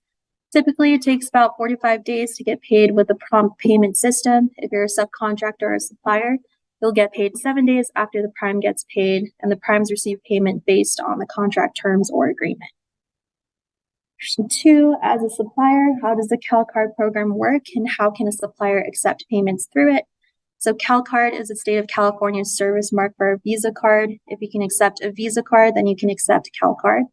Typically, it takes about 45 days to get paid with the prompt payment system. If you're a subcontractor or a supplier, you'll get paid 7 days after the prime gets paid, and the primes receive payment based on the contract terms or agreement. Question 2, as a supplier, how does the CalCard program work, and how can a supplier accept payments through it? So CalCard is the state of California's service mark for a Visa card. If you can accept a Visa card, then you can accept CalCard.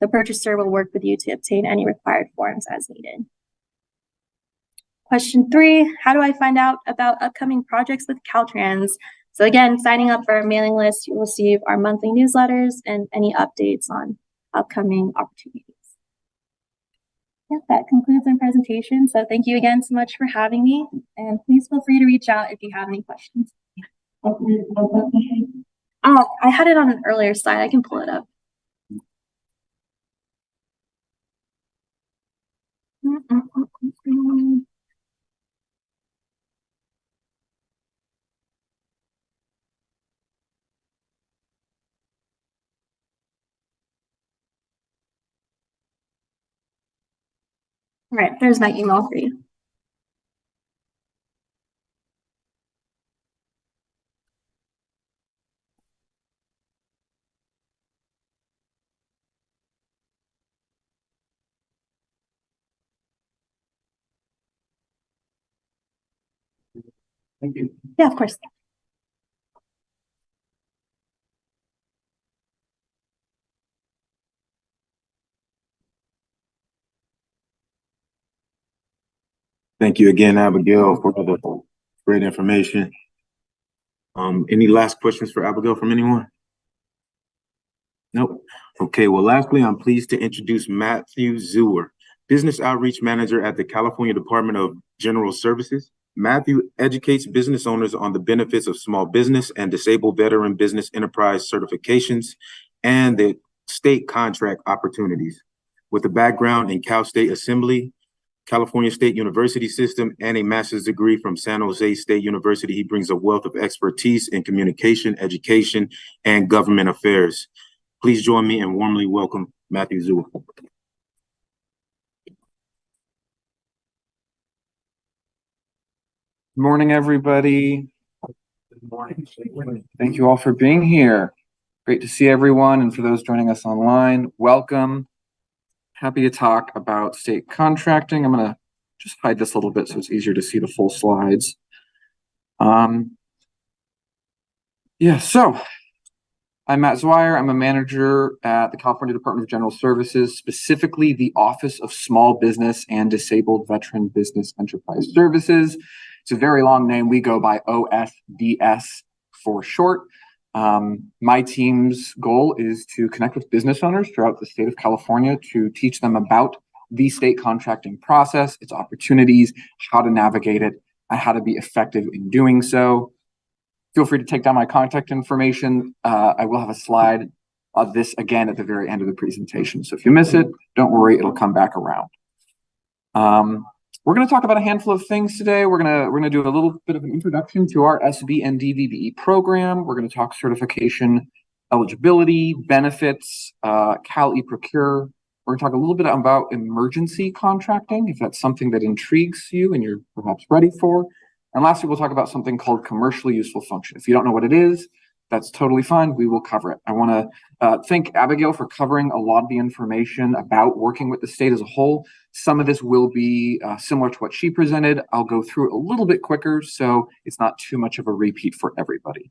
The purchaser will work with you to obtain any required forms as needed. Question 3, how do I find out about upcoming projects with Caltrans? So again, signing up for our mailing list, you'll receive our monthly newsletters and any updates on upcoming opportunities. Yeah, that concludes our presentation. So thank you again so much for having me, and please feel free to reach out if you have any questions. I had it on an earlier slide. I can pull it up. All right, there's my email for you. Thank you. Yeah, of course. Thank you again, Abigail, for the great information. Any last questions for Abigail from anyone? Nope. Okay, well, lastly, I'm pleased to introduce Matthew Zweier, Business Outreach Manager at the California Department of General Services. Matthew educates business owners on the benefits of small business and disabled veteran business enterprise certifications and the state contract opportunities. With a background in Cal State Assembly, California State University System, and a master's degree from San Jose State University, he brings a wealth of expertise in communication, education, and government affairs. Please join me in warmly welcome Matthew Zweier. Good morning, everybody. Good morning. Thank you all for being here. Great to see everyone. And for those joining us online, welcome. Happy to talk about state contracting. I'm going to just hide this a little bit so it's easier to see the full slides. So I'm Matt Zweier. I'm a manager at the California Department of General Services, specifically the Office of Small Business and Disabled Veteran Business Enterprise Services. It's a very long name. We go by OSDS for short. My team's goal is to connect with business owners throughout the state of California to teach them about the state contracting process, its opportunities, how to navigate it, and how to be effective in doing so. Feel free to take down my contact information. I will have a slide of this again at the very end of the presentation. So if you miss it, don't worry, it'll come back around. We're going to talk about a handful of things today. We're going to do a little bit of an introduction to our SB and DVBE program. We're going to talk certification eligibility, benefits, Cal eProcure. We're going to talk a little bit about emergency contracting, if that's something that intrigues you and you're perhaps ready for. And lastly, we'll talk about something called commercially useful function. If you don't know what it is, that's totally fine. We will cover it. I want to thank Abigail for covering a lot of the information about working with the state as a whole. Some of this will be similar to what she presented. I'll go through it a little bit quicker, so it's not too much of a repeat for everybody.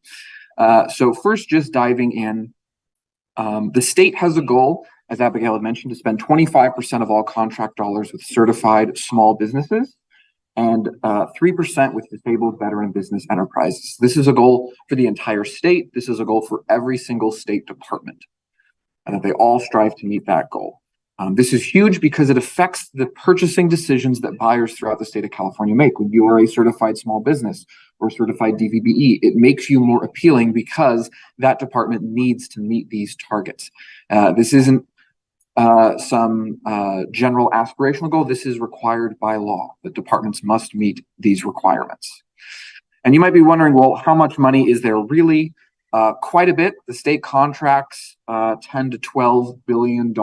So first, just diving in, the state has a goal, as Abigail had mentioned, to spend 25% of all contract dollars with certified small businesses and 3% with disabled veteran business enterprises. This is a goal for the entire state. This is a goal for every single state department, and that they all strive to meet that goal. This is huge because it affects the purchasing decisions that buyers throughout the state of California make. When you are a certified small business or certified DVBE, it makes you more appealing because that department needs to meet these targets. This isn't some general aspirational goal. This is required by law. The departments must meet these requirements. And you might be wondering, well, how much money is there really? Quite a bit. The state contracts $10 to $12 billion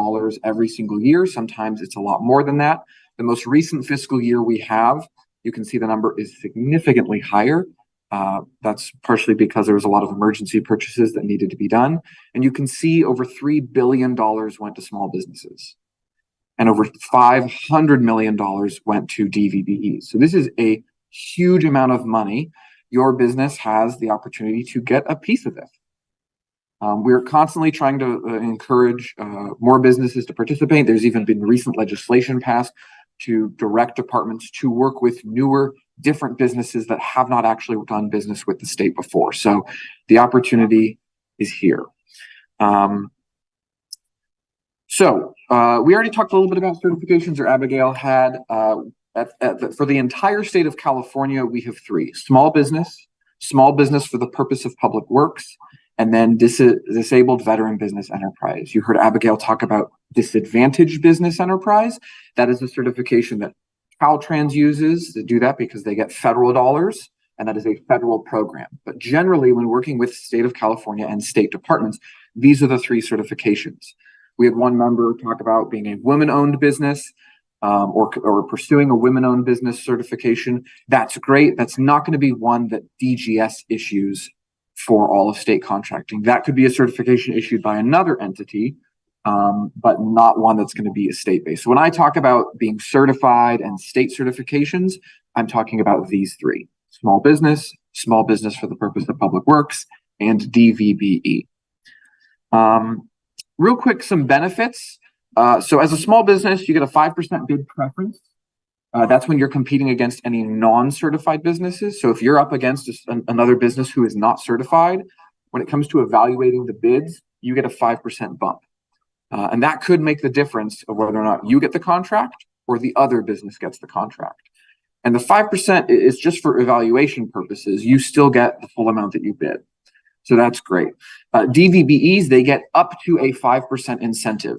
every single year. Sometimes it's a lot more than that. The most recent fiscal year we have, you can see the number is significantly higher. That's partially because there was a lot of emergency purchases that needed to be done. And you can see over $3 billion went to small businesses and over $500 million went to DVBE. So this is a huge amount of money. Your business has the opportunity to get a piece of this. We're constantly trying to encourage more businesses to participate. There's even been recent legislation passed to direct departments to work with newer, different businesses that have not actually done business with the state before. So the opportunity is here. We already talked a little bit about certifications, or Abigail had. For the entire state of California, we have three: small business for the purpose of public works, and then disabled veteran business enterprise. You heard Abigail talk about disadvantaged business enterprise. That is a certification that Caltrans uses to do that because they get federal dollars, and that is a federal program. But generally, when working with the state of California and state departments, these are the three certifications. We had one member talk about being a women-owned business, or pursuing a women-owned business certification. That's great. That's not going to be one that DGS issues for all of state contracting. That could be a certification issued by another entity, but not one that's going to be a state-based. So when I talk about being certified and state certifications, I'm talking about these three: small business for the purpose of public works, and DVBE. Real quick, some benefits. So as a small business, you get a 5% bid preference. That's when you're competing against any non-certified businesses. So if you're up against another business who is not certified, when it comes to evaluating the bids, you get a 5% bump. And that could make the difference of whether or not you get the contract or the other business gets the contract. And the 5% is just for evaluation purposes. You still get the full amount that you bid. So that's great. DVBEs, they get up to a 5% incentive.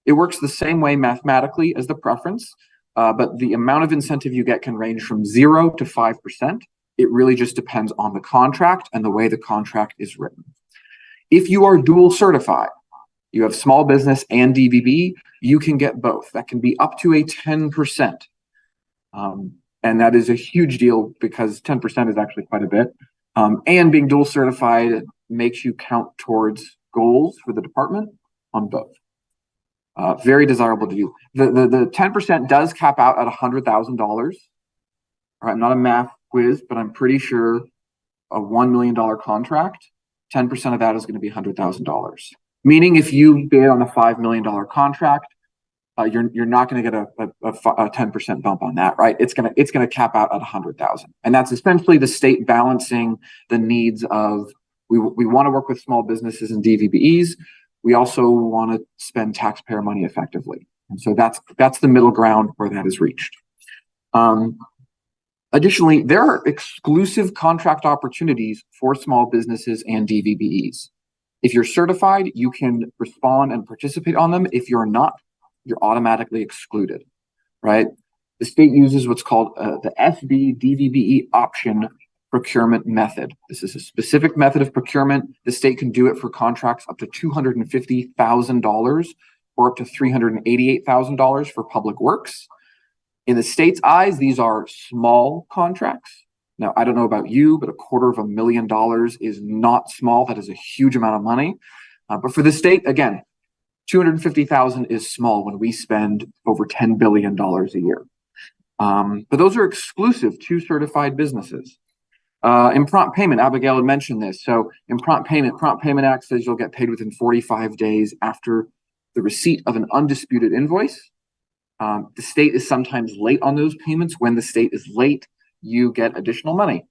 It works the same way mathematically as the preference, but the amount of incentive you get can range from 0 to 5%. It really just depends on the contract and the way the contract is written. If you are dual certified, you have small business and DVB, you can get both. That can be up to a 10%. And that is a huge deal because 10% is actually quite a bit. And being dual certified makes you count towards goals for the department on both. Very desirable to do. The 10% does cap out at $100,000. All right, I'm not a math quiz, but I'm pretty sure a $1 million contract, 10% of that is going to be $100,000. Meaning if you bid on a $5 million contract, you're not going to get a 10% bump on that, right? It's going to cap out at 100,000, and that's essentially the state balancing the needs of we want to work with small businesses and DVBEs. We also want to spend taxpayer money effectively, and so that's the middle ground where that is reached. Additionally, there are exclusive contract opportunities for small businesses and DVBEs. If you're certified, you can respond and participate on them. If you're not, you're automatically excluded, right? The state uses what's called the SB DVBE option procurement method. This is a specific method of procurement. The state can do it for contracts up to $250,000 or up to $388,000 for public works. In the state's eyes, these are small contracts. Now, I don't know about you, but $250,000 is not small. That is a huge amount of money. But for the state, again, $250,000 is small when we spend over $10 billion a year. But those are exclusive to certified businesses. In prompt payment, Abigail had mentioned this. So in Prompt Payment Act says you'll get paid within 45 days after the receipt of an undisputed invoice. The state is sometimes late on those payments. When the state is late, you get additional money.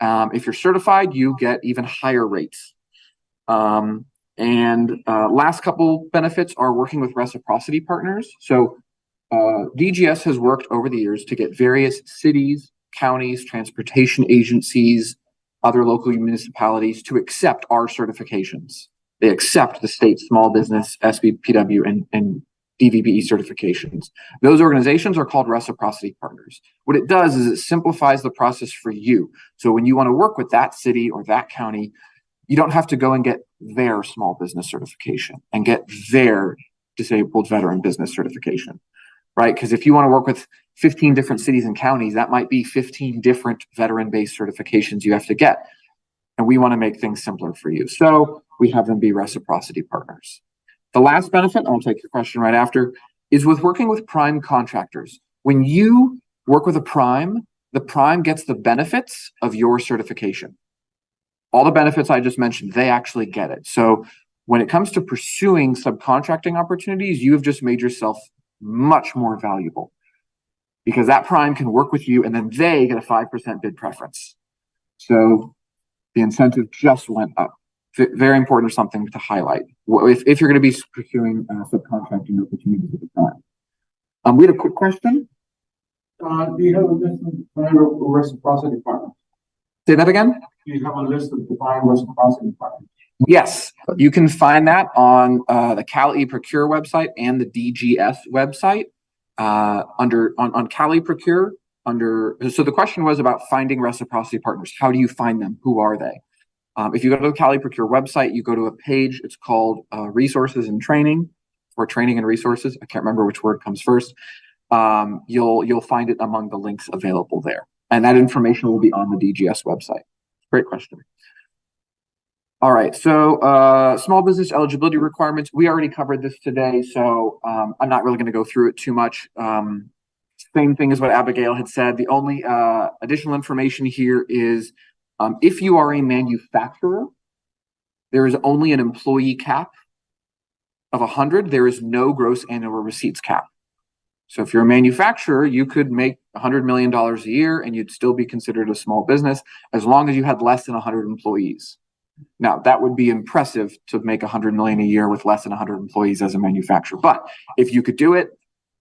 If you're certified, you get even higher rates. Last couple benefits are working with reciprocity partners. So DGS has worked over the years to get various cities, counties, transportation agencies, other local municipalities to accept our certifications. They accept the state small business, SBPW, and DVBE certifications. Those organizations are called reciprocity partners. What it does is it simplifies the process for you. So when you want to work with that city or that county, you don't have to go and get their small business certification and get their disabled veteran business certification, right? Because if you want to work with 15 different cities and counties, that might be 15 different veteran-based certifications you have to get. And we want to make things simpler for you. So we have them be reciprocity partners. The last benefit, and I'll take your question right after, is with working with prime contractors. When you work with a prime, the prime gets the benefits of your certification. All the benefits I just mentioned, they actually get it. So when it comes to pursuing subcontracting opportunities, you have just made yourself much more valuable because that prime can work with you and then they get a 5% bid preference. So the incentive just went up. Very important, or something to highlight if you're going to be pursuing subcontracting opportunities at the time. We had a quick question. Do you have a list of defined reciprocity partners? Say that again. Do you have a list of defined reciprocity partners? Yes, you can find that on the Cal eProcure website and the DGS website. On Cal eProcure, so the question was about finding reciprocity partners. How do you find them? Who are they? If you go to the Cal eProcure website, you go to a page. It's called Resources and Training, or Training and Resources. I can't remember which word comes first. You'll find it among the links available there, and that information will be on the DGS website. Great question. All right, so small business eligibility requirements. We already covered this today, so I'm not really going to go through it too much. Same thing as what Abigail had said. The only additional information here is if you are a manufacturer, there is only an employee cap of 100. There is no gross annual receipts cap. So if you're a manufacturer, you could make $100 million a year and you'd still be considered a small business as long as you had less than 100 employees. Now, that would be impressive to make $100 million a year with less than 100 employees as a manufacturer. But if you could do it,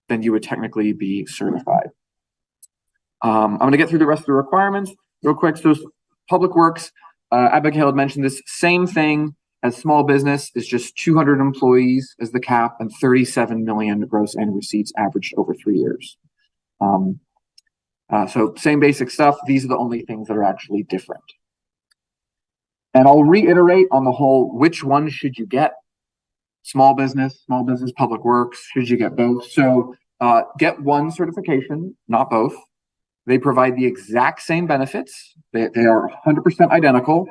then you would technically be certified. I'm going to get through the rest of the requirements real quick. So public works, Abigail had mentioned this same thing as small business is just 200 employees as the cap and 37 million gross annual receipts averaged over 3 years. So same basic stuff. These are the only things that are actually different. And I'll reiterate on the whole, which one should you get? Small business, public works, should you get both? So get one certification, not both. They provide the exact same benefits. They are 100% identical.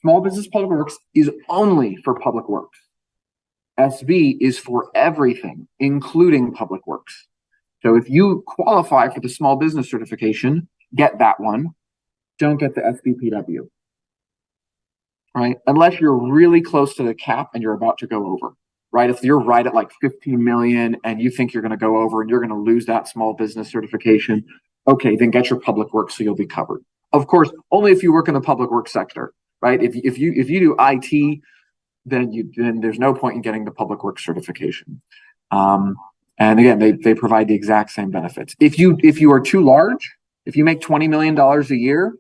Small business public works is only for public works. SB is for everything, including public works. So if you qualify for the small business certification, get that one. Don't get the SBPW. Right? Unless you're really close to the cap and you're about to go over. Right? If you're right at like 15 million and you think you're going to go over and you're going to lose that small business certification, okay, then get your public works so you'll be covered. Of course, only if you work in the public works sector, right? If you do IT, then there's no point in getting the public works certification. And again, they provide the exact same benefits. If you are too large, if you make $20 million a year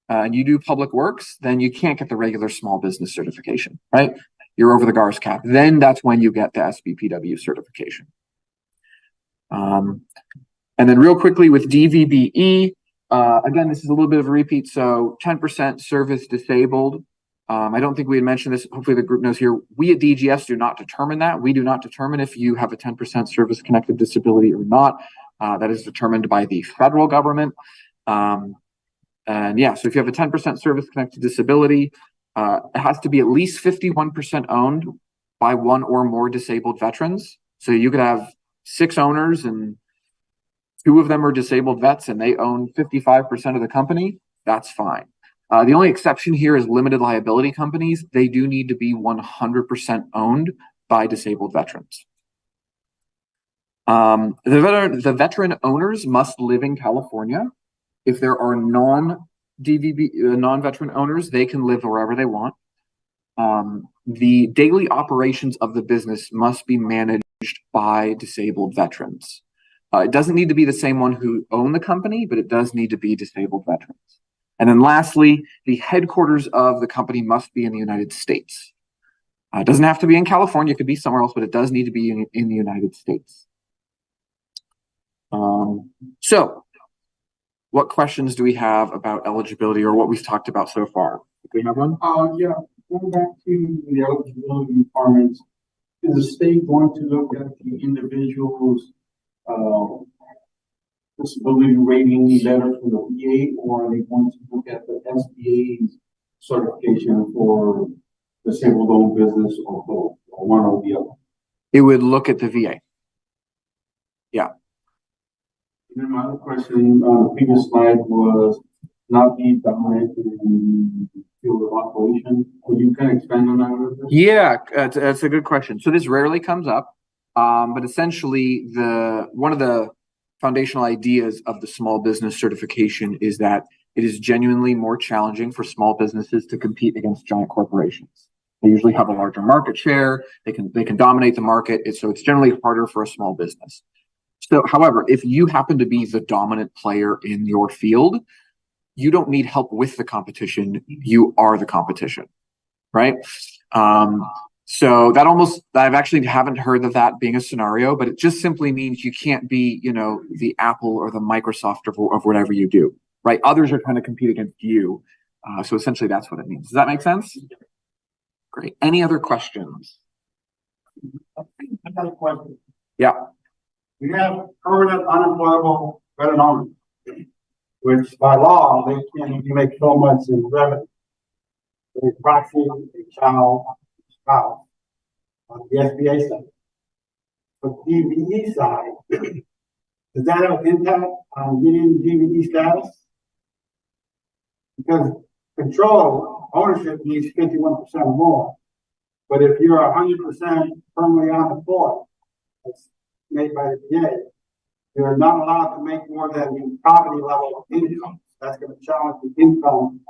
and you do public works, then you can't get the regular small business certification, right? You're over the GARS cap. Then that's when you get the SBPW certification. And then real quickly with DVBE, again, this is a little bit of a repeat. So 10% service disabled. I don't think we had mentioned this. Hopefully the group knows here. We at DGS do not determine that. We do not determine if you have a 10% service-connected disability or not. That is determined by the federal government. And yeah, so if you have a 10% service-connected disability, it has to be at least 51% owned by one or more disabled veterans. So you could have 6 owners and 2 of them are disabled vets and they own 55% of the company. That's fine. The only exception here is limited liability companies. They do need to be 100% owned by disabled veterans. The veteran owners must live in California. If there are non-veteran owners, they can live wherever they want. The daily operations of the business must be managed by disabled veterans. It doesn't need to be the same one who own the company, but it does need to be disabled veterans. And then lastly, the headquarters of the company must be in the United States. It doesn't have to be in California. It could be somewhere else, but it does need to be in the United States. So what questions do we have about eligibility or what we've talked about so far? Do we have one? Yeah, going back to the eligibility requirements, is the state going to look at the individual's disability rating letter from the VA, or are they going to look at the SBA's certification for disabled owned business or both, or one or the other? It would look at the VA. Yeah. And then my other question on the previous slide was not be dominated in the field of operation. Could you kind of expand on that a little bit? Yeah, that's a good question. So this rarely comes up, but essentially one of the foundational ideas of the small business certification is that it is genuinely more challenging for small businesses to compete against giant corporations. They usually have a larger market share. They can dominate the market. So it's generally harder for a small business. So, however, if you happen to be the dominant player in your field, you don't need help with the competition. You are the competition, right? So that I've actually haven't heard of that being a scenario, but it just simply means you can't be, the Apple or the Microsoft of whatever you do, right? Others are trying to compete against you. So essentially that's what it means. Does that make sense? Great. Any other questions? I got a question. Yeah. We have permanent unemployable veteran owners, which by law, they can't even make so much in revenue. They proxy a child spouse on the SBA side. But DVE side, does that have an impact on getting DVE status? Because control ownership needs 51% or more. But if you're 100% firmly unemployed, it's made by the VA, you're not allowed to make more than the poverty level of income. That's going to challenge the income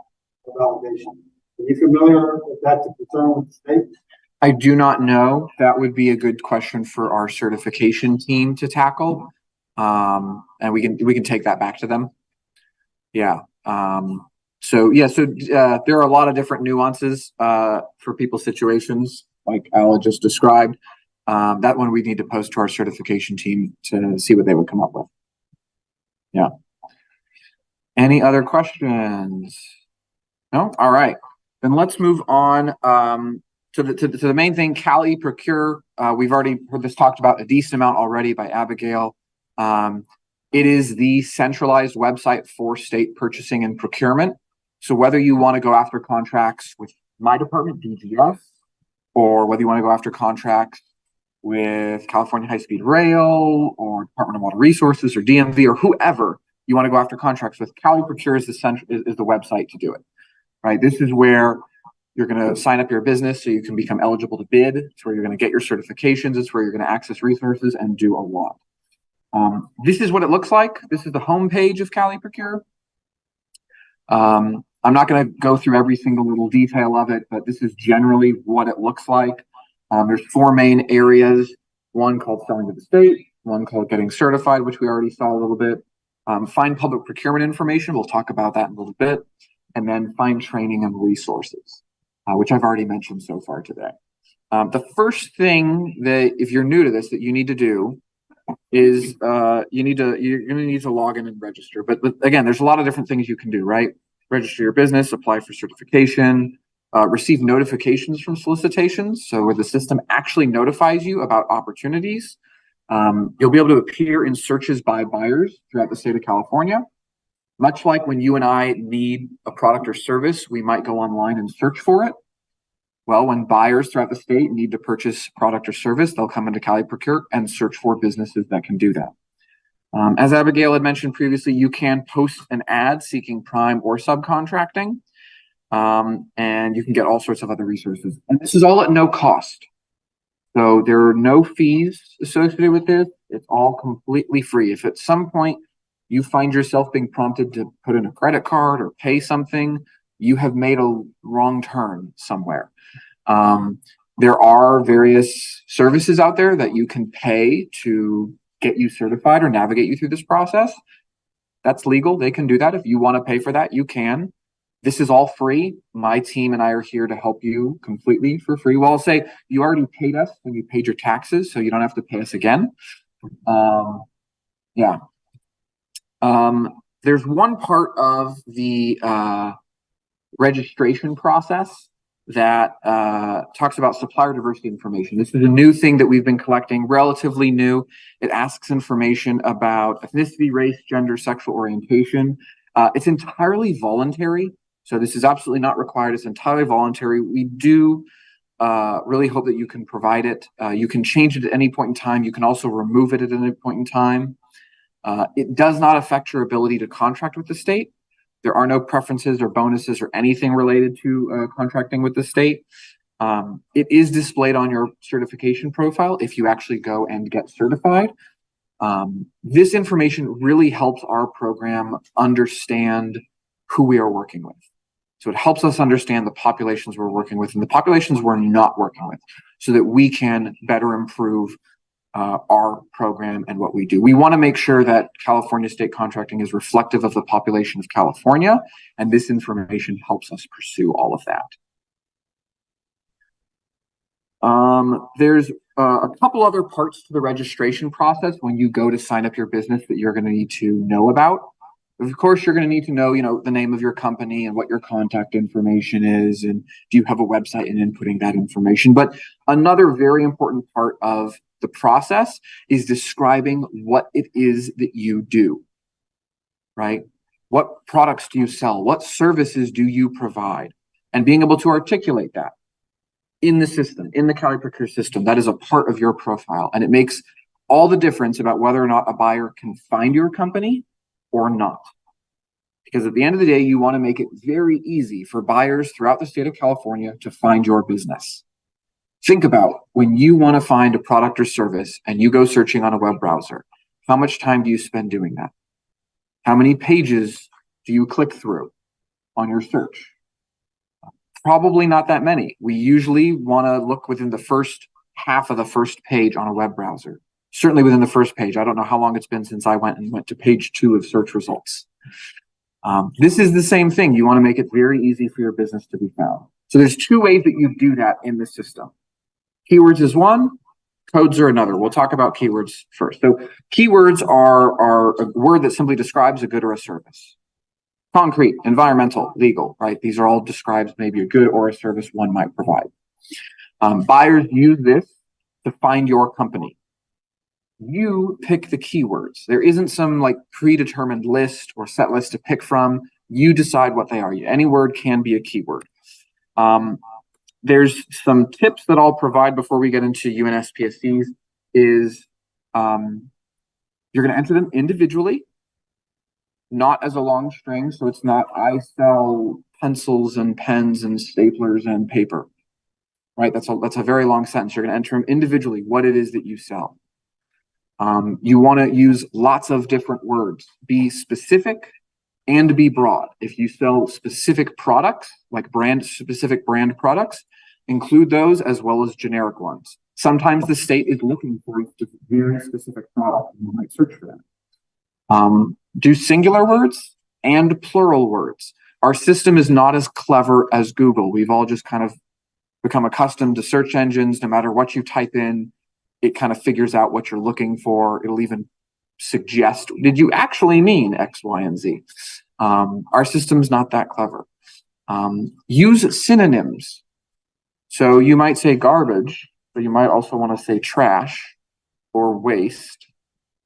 validation. Are you familiar with that's a concern with the state? I do not know. That would be a good question for our certification team to tackle. And we can take that back to them. Yeah. So there are a lot of different nuances for people's situations, like Ala just described. That one we need to post to our certification team to see what they would come up with. Yeah. Any other questions? No? All right. Then let's move on to the main thing, Cali Procure. We've already heard this talked about a decent amount already by Abigail. It is the centralized website for state purchasing and procurement. So whether you want to go after contracts with my department, DGF, or whether you want to go after contracts with California High Speed Rail or Department of Water Resources or DMV or whoever you want to go after contracts with, Cali Procure is the website to do it. Right? This is where you're going to sign up your business so you can become eligible to bid. It's where you're going to get your certifications. It's where you're going to access resources and do a lot. This is what it looks like. This is the home page of Cali Procure. I'm not going to go through every single little detail of it, but this is generally what it looks like. There's 4 main areas, one called selling to the state, one called getting certified, which we already saw a little bit. Find public procurement information. We'll talk about that in a little bit. And then find training and resources, which I've already mentioned so far today. The first thing that, if you're new to this, that you need to do is you're going to need to log in and register. But again, there's a lot of different things you can do, right? Register your business, apply for certification, receive notifications from solicitations. So where the system actually notifies you about opportunities. You'll be able to appear in searches by buyers throughout the state of California. Much like when you and I need a product or service, we might go online and search for it. Well, when buyers throughout the state need to purchase product or service, they'll come into Cali Procure and search for businesses that can do that. As Abigail had mentioned previously, you can post an ad seeking prime or subcontracting, and you can get all sorts of other resources. And this is all at no cost. So there are no fees associated with this. It's all completely free. If at some point you find yourself being prompted to put in a credit card or pay something, you have made a wrong turn somewhere. There are various services out there that you can pay to get you certified or navigate you through this process. That's legal. They can do that. If you want to pay for that, you can. This is all free. My team and I are here to help you completely for free. Well, I'll say you already paid us when you paid your taxes, so you don't have to pay us again. Yeah. There's one part of the registration process that talks about supplier diversity information. This is a new thing that we've been collecting, relatively new. It asks information about ethnicity, race, gender, sexual orientation. It's entirely voluntary, so this is absolutely not required. It's entirely voluntary. We do really hope that you can provide it. You can change it at any point in time. You can also remove it at any point in time. It does not affect your ability to contract with the state. There are no preferences or bonuses or anything related to contracting with the state. It is displayed on your certification profile if you actually go and get certified. This information really helps our program understand who we are working with. So it helps us understand the populations we're working with and the populations we're not working with so that we can better improve our program and what we do. We want to make sure that California state contracting is reflective of the population of California, and this information helps us pursue all of that. There's a couple other parts to the registration process when you go to sign up your business that you're going to need to know about. Of course, you're going to need to know, the name of your company and what your contact information is, and do you have a website and inputting that information. But another very important part of the process is describing what it is that you do, right? What products do you sell? What services do you provide? And being able to articulate that in the system, in the Cali Procure system, that is a part of your profile. And it makes all the difference about whether or not a buyer can find your company or not. Because at the end of the day, you want to make it very easy for buyers throughout the state of California to find your business. Think about when you want to find a product or service and you go searching on a web browser, how much time do you spend doing that? How many pages do you click through on your search? Probably not that many. We usually want to look within the first half of the first page on a web browser. certainly within the first page. I don't know how long it's been since I went to page 2 of search results. This is the same thing. You want to make it very easy for your business to be found. So there's 2 ways that you do that in the system. Keywords is one, codes are another. We'll talk about keywords first. So keywords are a word that simply describes a good or a service. Concrete, environmental, legal, right? These are all describes maybe a good or a service one might provide. Buyers use this to find your company. You pick the keywords. There isn't some like predetermined list or set list to pick from. You decide what they are. Any word can be a keyword. There's some tips that I'll provide before we get into UNSPSCs is you're going to enter them individually, not as a long string. So it's not, I sell pencils and pens and staplers and paper, right? That's a very long sentence. You're going to enter them individually, what it is that you sell. You want to use lots of different words, be specific and be broad. If you sell specific products, like specific brand products, include those as well as generic ones. Sometimes the state is looking for a very specific product, and you might search for that. Do singular words and plural words. Our system is not as clever as Google. We've all just kind of become accustomed to search engines. No matter what you type in, it kind of figures out what you're looking for. It'll even suggest, did you actually mean X, Y, and Z? Our system's not that clever. Use synonyms. So you might say garbage, but you might also want to say trash or waste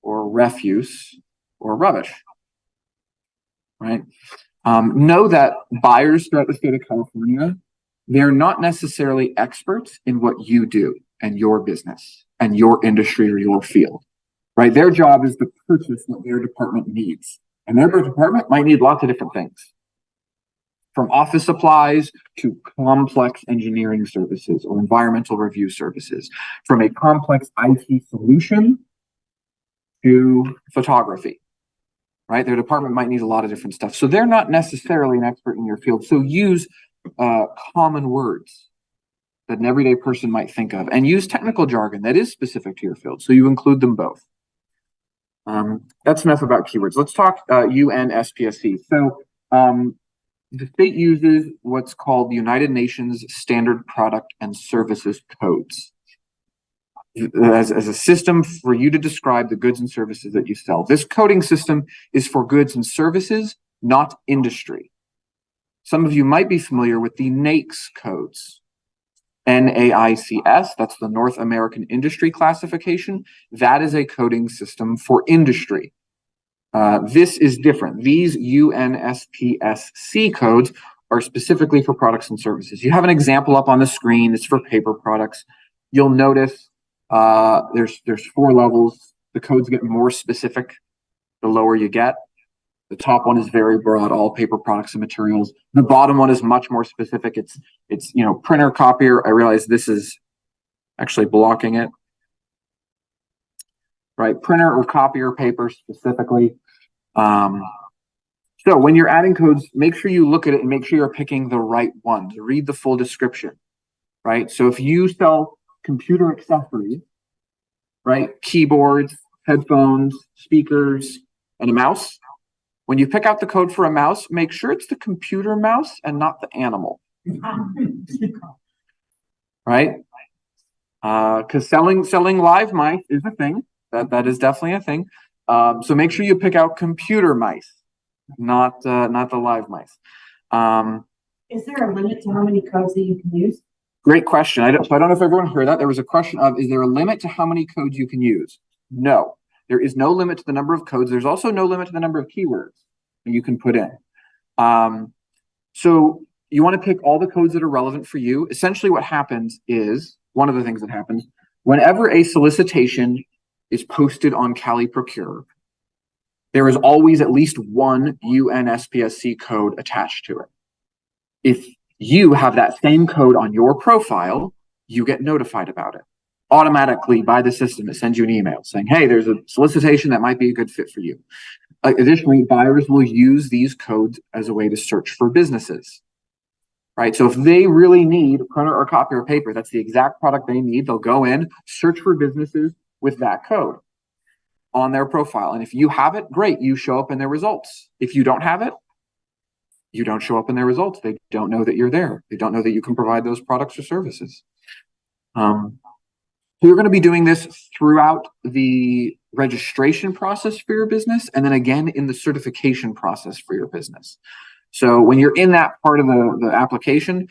or refuse or rubbish, right? Know that buyers throughout the state of California, they're not necessarily experts in what you do and your business and your industry or your field, right? Their job is to purchase what their department needs. And their department might need lots of different things, from office supplies to complex engineering services or environmental review services, from a complex IT solution to photography, right? Their department might need a lot of different stuff. So they're not necessarily an expert in your field. So use common words that an everyday person might think of, and use technical jargon that is specific to your field. So you include them both. That's enough about keywords. Let's talk UNSPSC. So the state uses what's called the United Nations Standard Product and Services Codes as a system for you to describe the goods and services that you sell. This coding system is for goods and services, not industry. Some of you might be familiar with the NAICS codes. NAICS, that's the North American Industry Classification. That is a coding system for industry. This is different. These UNSPSC codes are specifically for products and services. You have an example up on the screen. It's for paper products. You'll notice there's 4 levels. The codes get more specific the lower you get. The top one is very broad, all paper products and materials. The bottom one is much more specific. It's printer, copier. I realize this is actually blocking it. Right, printer or copier paper specifically. So when you're adding codes, make sure you look at it and make sure you're picking the right ones. Read the full description, right? So if you sell computer accessories, right, keyboards, headphones, speakers, and a mouse, when you pick out the code for a mouse, make sure it's the computer mouse and not the animal, right? Because selling live mice is a thing. That is definitely a thing. So make sure you pick out computer mice, not the live mice. Is there a limit to how many codes that you can use? Great question. I don't know if everyone heard that. There was a question of, is there a limit to how many codes you can use? No, there is no limit to the number of codes. There's also no limit to the number of keywords that you can put in. So you want to pick all the codes that are relevant for you. Essentially what happens is, one of the things that happens, whenever a solicitation is posted on Cali Procure, there is always at least one UNSPSC code attached to it. If you have that same code on your profile, you get notified about it automatically by the system. It sends you an email saying, hey, there's a solicitation that might be a good fit for you. Additionally, buyers will use these codes as a way to search for businesses, right? So if they really need a printer or copier or paper, that's the exact product they need. They'll go in, search for businesses, with that code on their profile. And if you have it, great, you show up in their results. If you don't have it, you don't show up in their results. They don't know that you're there. They don't know that you can provide those products or services. So you're going to be doing this throughout the registration process for your business, and then again in the certification process for your business. So when you're in that part of the application,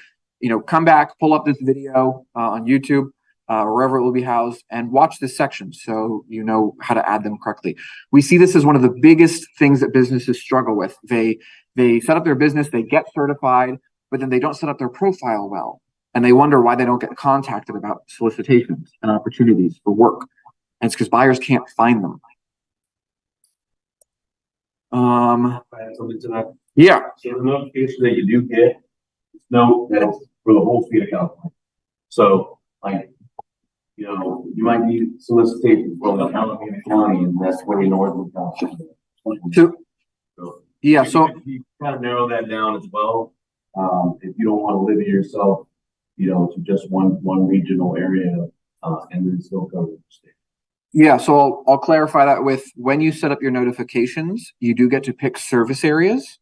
come back, pull up this video on YouTube, wherever it will be housed, and watch this section so you know how to add them correctly. We see this as one of the biggest things that businesses struggle with. They set up their business, they get certified, but then they don't set up their profile well. And they wonder why they don't get contacted about solicitations and opportunities for work. And it's because buyers can't find them. Add something to that. Yeah. So the notification that you do get, know that it's for the whole state of California. So, you might need solicitation from Alameda County, and that's way north of California. So you kind of narrow that down as well. If you don't want to limit yourself, to just one regional area, and then still cover the state. Yeah, so I'll clarify that with when you set up your notifications, you do get to pick service areas.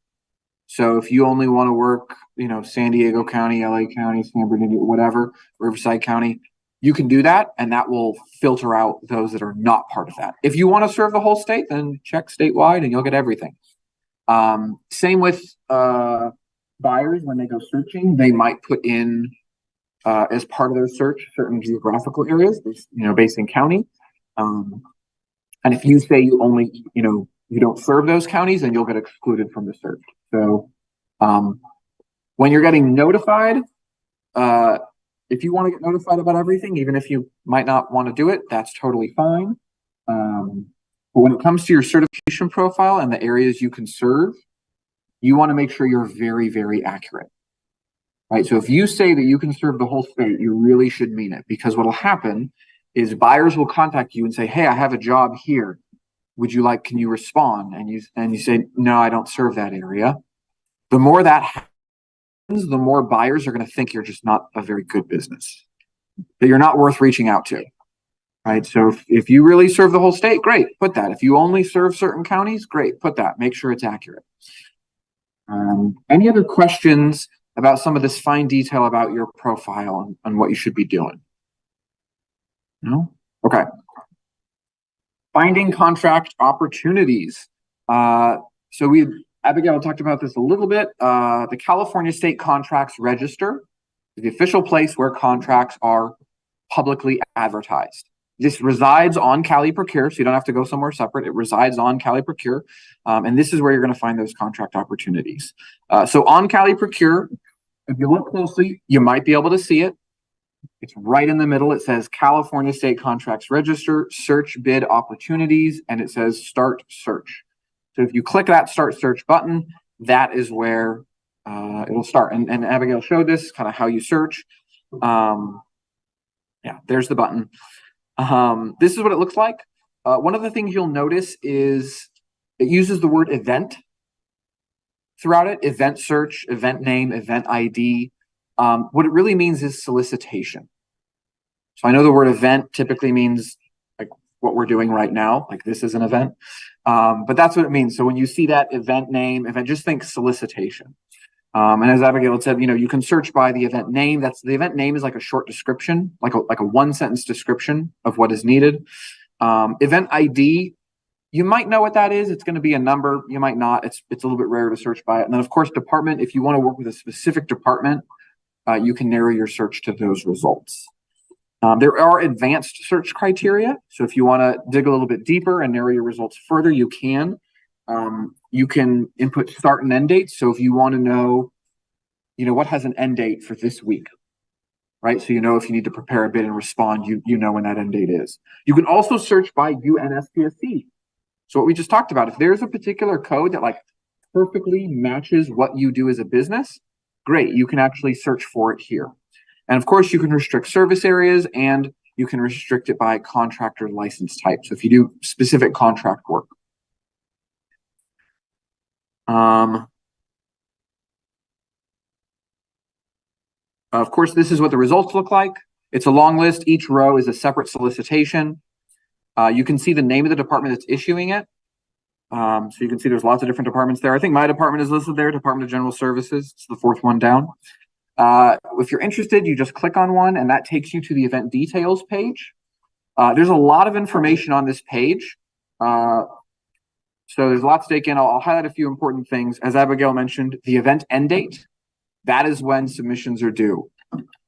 So if you only want to work, San Diego County, LA County, San Bernardino, whatever, Riverside County, you can do that, and that will filter out those that are not part of that. If you want to serve the whole state, then check statewide and you'll get everything. Same with buyers. When they go searching, they might put in as part of their search certain geographical areas, based in county. And if you say you only, you don't serve those counties, then you'll get excluded from the search. So when you're getting notified, if you want to get notified about everything, even if you might not want to do it, that's totally fine. But when it comes to your certification profile and the areas you can serve, you want to make sure you're very, very accurate. Right? So if you say that you can serve the whole state, you really should mean it, because what will happen is buyers will contact you and say, hey, I have a job here. Can you respond? And you say, no, I don't serve that area. The more that happens, the more buyers are going to think you're just not a very good business, that you're not worth reaching out to. Right? So if you really serve the whole state, great, put that. If you only serve certain counties, great, put that. Make sure it's accurate. Any other questions about some of this fine detail about your profile and what you should be doing? No? Okay. Finding contract opportunities. Abigail talked about this a little bit. The California State Contracts Register is the official place where contracts are publicly advertised. This resides on Cali Procure, so you don't have to go somewhere separate. It resides on Cali Procure, and this is where you're going to find those contract opportunities. So on Cali Procure, if you look closely, you might be able to see it. It's right in the middle. It says California State Contracts Register, Search Bid Opportunities, and it says Start Search. So if you click that Start Search button, that is where it'll start. And Abigail showed this, kind of how you search. There's the button. This is what it looks like. One of the things you'll notice is it uses the word event throughout it. Event search, event name, event ID. What it really means is solicitation. So I know the word event typically means like what we're doing right now, like this is an event, but that's what it means. So when you see that event name, just think solicitation. And as Abigail said, you can search by the event name. The event name is like a short description, like a one-sentence description of what is needed. Event ID, you might know what that is. It's going to be a number. You might not. It's a little bit rare to search by it. And then, of course, department. If you want to work with a specific department, you can narrow your search to those results. There are advanced search criteria. So if you want to dig a little bit deeper and narrow your results further, you can. You can input start and end dates. So if you want to know, what has an end date for this week, right? So if you need to prepare a bid and respond, you know when that end date is. You can also search by UNSPSC. So what we just talked about, if there's a particular code that perfectly matches what you do as a business, great, you can actually search for it here. And of course, you can restrict service areas and you can restrict it by contractor license type. So if you do specific contract work. Of course, this is what the results look like. It's a long list. Each row is a separate solicitation. You can see the name of the department that's issuing it. So you can see there's lots of different departments there. I think my department is listed there, Department of General Services. It's the fourth one down. If you're interested, you just click on one and that takes you to the event details page. There's a lot of information on this page. So there's lots to take in. I'll highlight a few important things. As Abigail mentioned, the event end date, that is when submissions are due.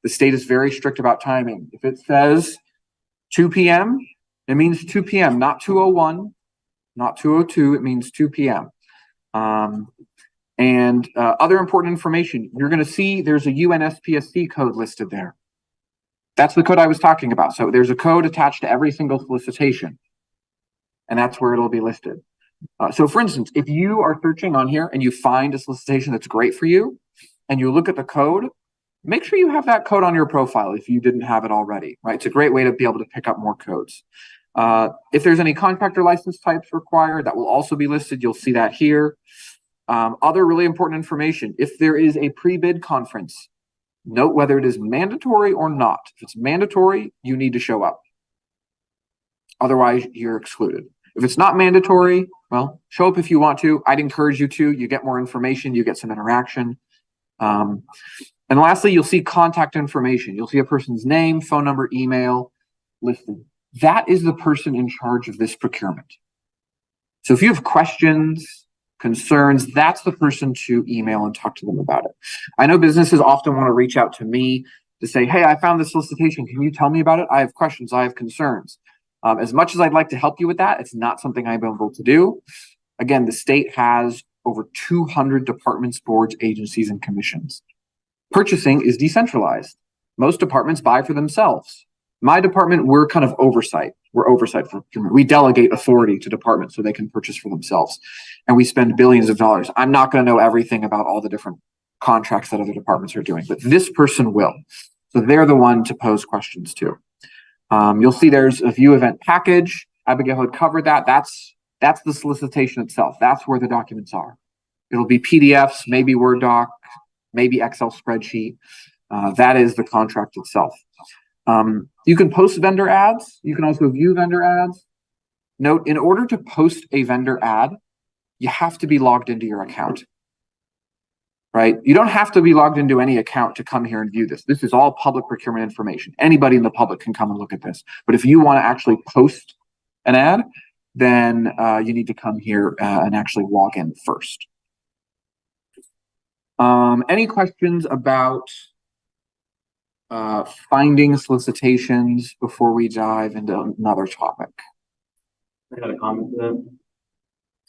The state is very strict about timing. If it says 2 p.m., it means 2 p.m., not 2:01, not 2:02, it means 2 p.m. Other important information, you're going to see there's a UNSPSC code listed there. That's the code I was talking about. So there's a code attached to every single solicitation, and that's where it'll be listed. So for instance, if you are searching on here and you find a solicitation that's great for you and you look at the code, make sure you have that code on your profile if you didn't have it already, right? It's a great way to be able to pick up more codes. If there's any contractor license types required, that will also be listed. You'll see that here. Other really important information, if there is a pre-bid conference, note whether it is mandatory or not. If it's mandatory, you need to show up. Otherwise, you're excluded. If it's not mandatory, well, show up if you want to. I'd encourage you to. You get more information, you get some interaction. And lastly, you'll see contact information. You'll see a person's name, phone number, email listed. That is the person in charge of this procurement. So if you have questions, concerns, that's the person to email and talk to them about it. I know businesses often want to reach out to me to say, hey, I found this solicitation. Can you tell me about it? I have questions. I have concerns. As much as I'd like to help you with that, it's not something I'm able to do. Again, the state has over 200 departments, boards, agencies, and commissions. Purchasing is decentralized. Most departments buy for themselves. My department, we're kind of oversight. We're oversight for procurement. We delegate authority to departments so they can purchase for themselves. And we spend billions of dollars. I'm not going to know everything about all the different contracts that other departments are doing, but this person will. So they're the one to pose questions to. You'll see there's a view event package. Abigail had covered that. That's the solicitation itself. That's where the documents are. It'll be PDFs, maybe Word doc, maybe Excel spreadsheet. That is the contract itself. You can post vendor ads. You can also view vendor ads. Note, in order to post a vendor ad, you have to be logged into your account, right? You don't have to be logged into any account to come here and view this. This is all public procurement information. Anybody in the public can come and look at this. But if you want to actually post an ad, then you need to come here and actually log in first. Any questions about finding solicitations before we dive into another topic? I got a comment to that.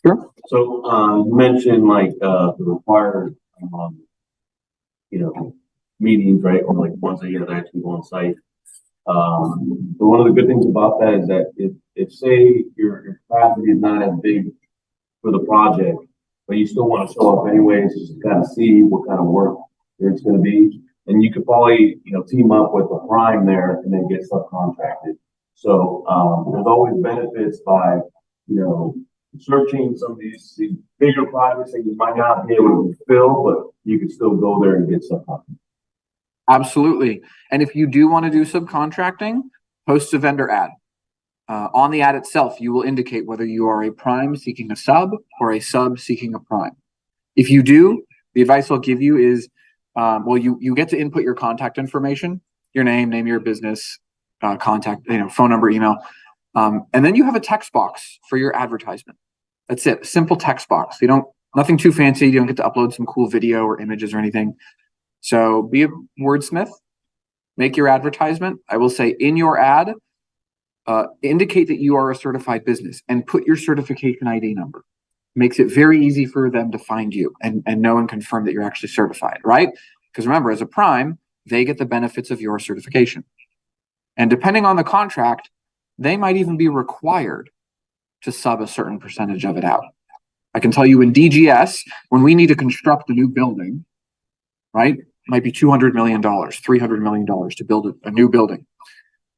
Sure. So you mentioned like the required meetings, right? Or like once a year they actually go on site. But one of the good things about that is that if say your capacity is not as big for the project, but you still want to show up anyways, just to kind of see what kind of work it's going to be. And you could probably, team up with a prime there and then get subcontracted. So there's always benefits by, searching some of these bigger projects that you might not be able to fill, but you could still go there and get subcontracted. Absolutely. And if you do want to do subcontracting, post a vendor ad. On the ad itself, you will indicate whether you are a prime seeking a sub or a sub seeking a prime. If you do, the advice I'll give you is, you get to input your contact information, your name of your business, contact, phone number, email. And then you have a text box for your advertisement. That's it. Simple text box. Nothing too fancy. You don't get to upload some cool video or images or anything. So be a wordsmith, make your advertisement. I will say in your ad, indicate that you are a certified business and put your certification ID number. Makes it very easy for them to find you and know and confirm that you're actually certified, right? Because remember, as a prime, they get the benefits of your certification. And depending on the contract, they might even be required to sub a certain percentage of it out. I can tell you in DGS, when we need to construct a new building, right? It might be $200 million, $300 million to build a new building.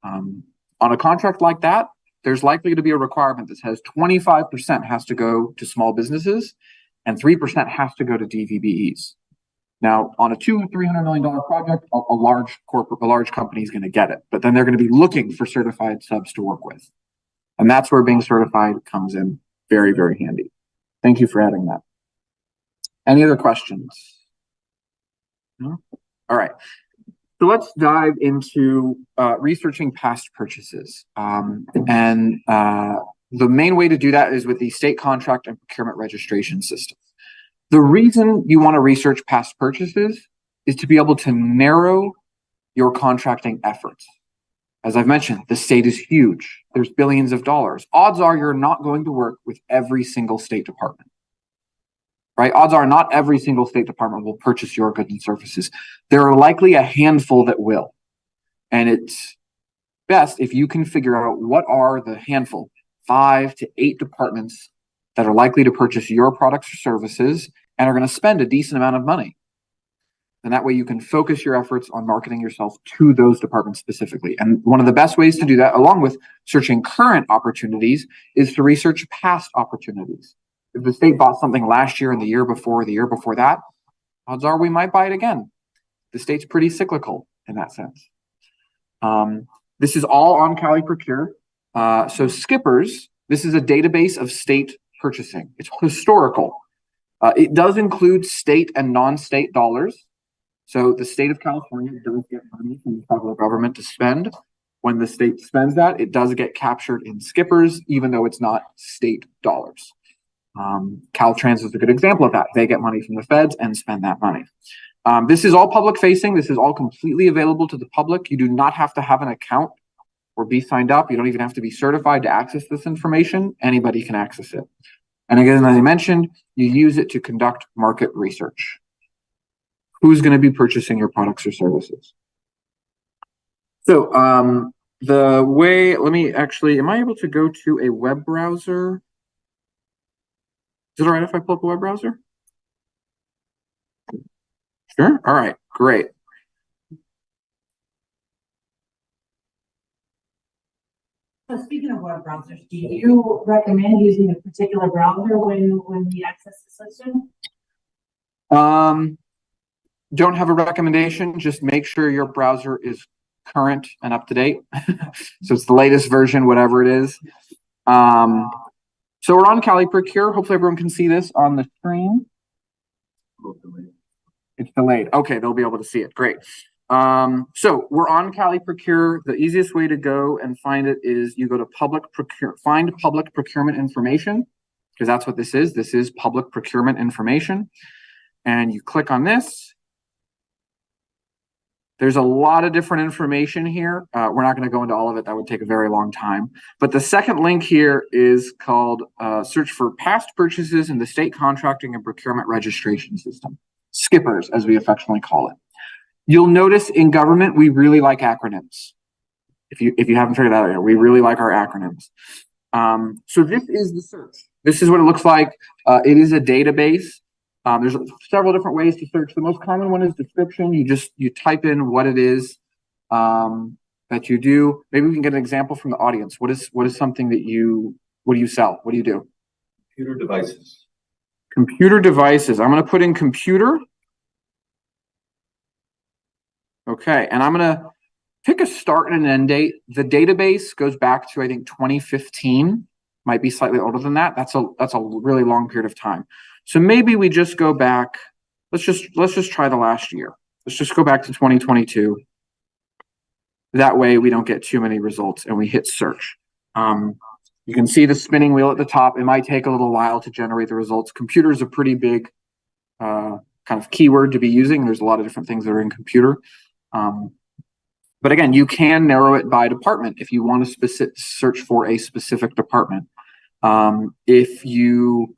On a contract like that, there's likely to be a requirement that says 25% has to go to small businesses and 3% has to go to DVBEs. Now, on a $200-300 million project, a large company is going to get it, but then they're going to be looking for certified subs to work with. And that's where being certified comes in very, very handy. Thank you for adding that. Any other questions? No? All right. So let's dive into researching past purchases. The main way to do that is with the state contract and procurement registration system. The reason you want to research past purchases is to be able to narrow your contracting efforts. As I've mentioned, the state is huge. There's billions of dollars. Odds are you're not going to work with every single state department, right? Odds are not every single state department will purchase your goods and services. There are likely a handful that will. And it's best if you can figure out what are the handful, 5 to 8 departments that are likely to purchase your products or services and are going to spend a decent amount of money. And that way you can focus your efforts on marketing yourself to those departments specifically. And one of the best ways to do that, along with searching current opportunities, is to research past opportunities. If the state bought something last year and the year before that, odds are we might buy it again. The state's pretty cyclical in that sense. This is all on Cali Procure. So Skippers, this is a database of state purchasing. It's historical. It does include state and non-state dollars. So the state of California does get money from the federal government to spend. When the state spends that, it does get captured in Skippers, even though it's not state dollars. Caltrans is a good example of that. They get money from the feds and spend that money. This is all public facing. This is all completely available to the public. You do not have to have an account or be signed up. You don't even have to be certified to access this information. Anybody can access it. And again, as I mentioned, you use it to conduct market research. Who's going to be purchasing your products or services? So the way, let me actually, am I able to go to a web browser? Is it all right if I pull up a web browser? Sure. All right, great. So speaking of web browsers, do you recommend using a particular browser when we access the system? Don't have a recommendation. Just make sure your browser is current and up to date. So it's the latest version, whatever it is. So we're on Cali Procure. Hopefully everyone can see this on the screen. It's delayed. Okay, they'll be able to see it. Great. So we're on Cali Procure. The easiest way to go and find it is you go to find public procurement information, because that's what this is. This is public procurement information. And you click on this. There's a lot of different information here. We're not going to go into all of it. That would take a very long time. But the second link here is called Search for Past Purchases in the State Contracting and Procurement Registration System. Skippers, as we affectionately call it. You'll notice in government, we really like acronyms. If you haven't figured that out yet, we really like our acronyms. So this is the search. This is what it looks like. It is a database. There's several different ways to search. The most common one is description. You type in what it is that you do. Maybe we can get an example from the audience. What is something that what do you sell? What do you do? Computer devices. Computer devices. I'm going to put in computer. Okay, and I'm going to pick a start and an end date. The database goes back to, I think, 2015. Might be slightly older than that. That's a really long period of time. So maybe we just go back. Let's just try the last year. Let's just go back to 2022. That way we don't get too many results and we hit search. You can see the spinning wheel at the top. It might take a little while to generate the results. Computer is a pretty big kind of keyword to be using. There's a lot of different things that are in computer. But again, you can narrow it by department if you want to search for a specific department. If you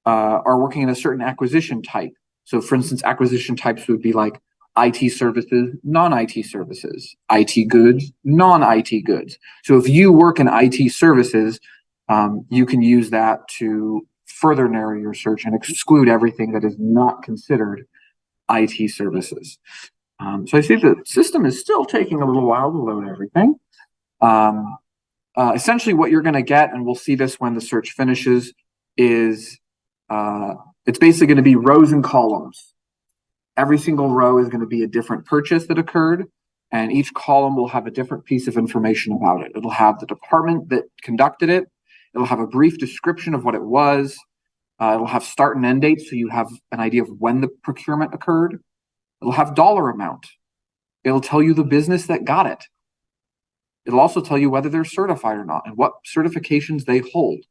are working in a certain acquisition type. So for instance, acquisition types would be like IT services, non-IT services, IT goods, non-IT goods. So if you work in IT services, you can use that to further narrow your search and exclude everything that is not considered IT services. So I see the system is still taking a little while to load everything. Essentially what you're going to get, and we'll see this when the search finishes, is it's basically going to be rows and columns. Every single row is going to be a different purchase that occurred. And each column will have a different piece of information about it. It'll have the department that conducted it. It'll have a brief description of what it was. It'll have start and end dates, so you have an idea of when the procurement occurred. It'll have dollar amount. It'll tell you the business that got it. It'll also tell you whether they're certified or not and what certifications they hold.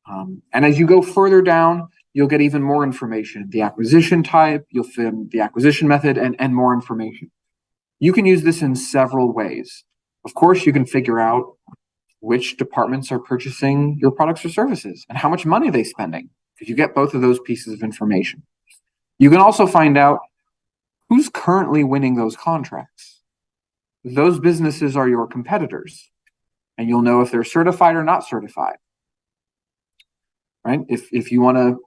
And as you go further down, you'll get even more information. The acquisition type, you'll find the acquisition method, and more information. You can use this in several ways. Of course, you can figure out which departments are purchasing your products or services and how much money they're spending, because you get both of those pieces of information. You can also find out who's currently winning those contracts. Those businesses are your competitors, and you'll know if they're certified or not certified. Right? If you want to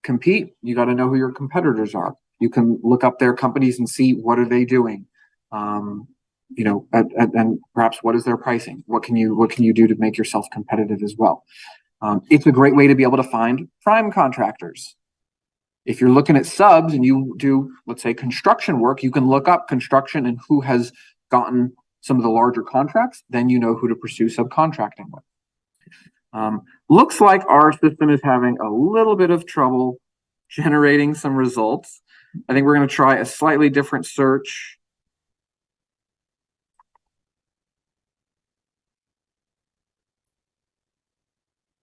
compete, you got to know who your competitors are. You can look up their companies and see what are they doing. And perhaps what is their pricing? What can you do to make yourself competitive as well? It's a great way to be able to find prime contractors. If you're looking at subs and you do, let's say, construction work, you can look up construction and who has gotten some of the larger contracts, then you know who to pursue subcontracting with. Looks like our system is having a little bit of trouble generating some results. I think we're going to try a slightly different search.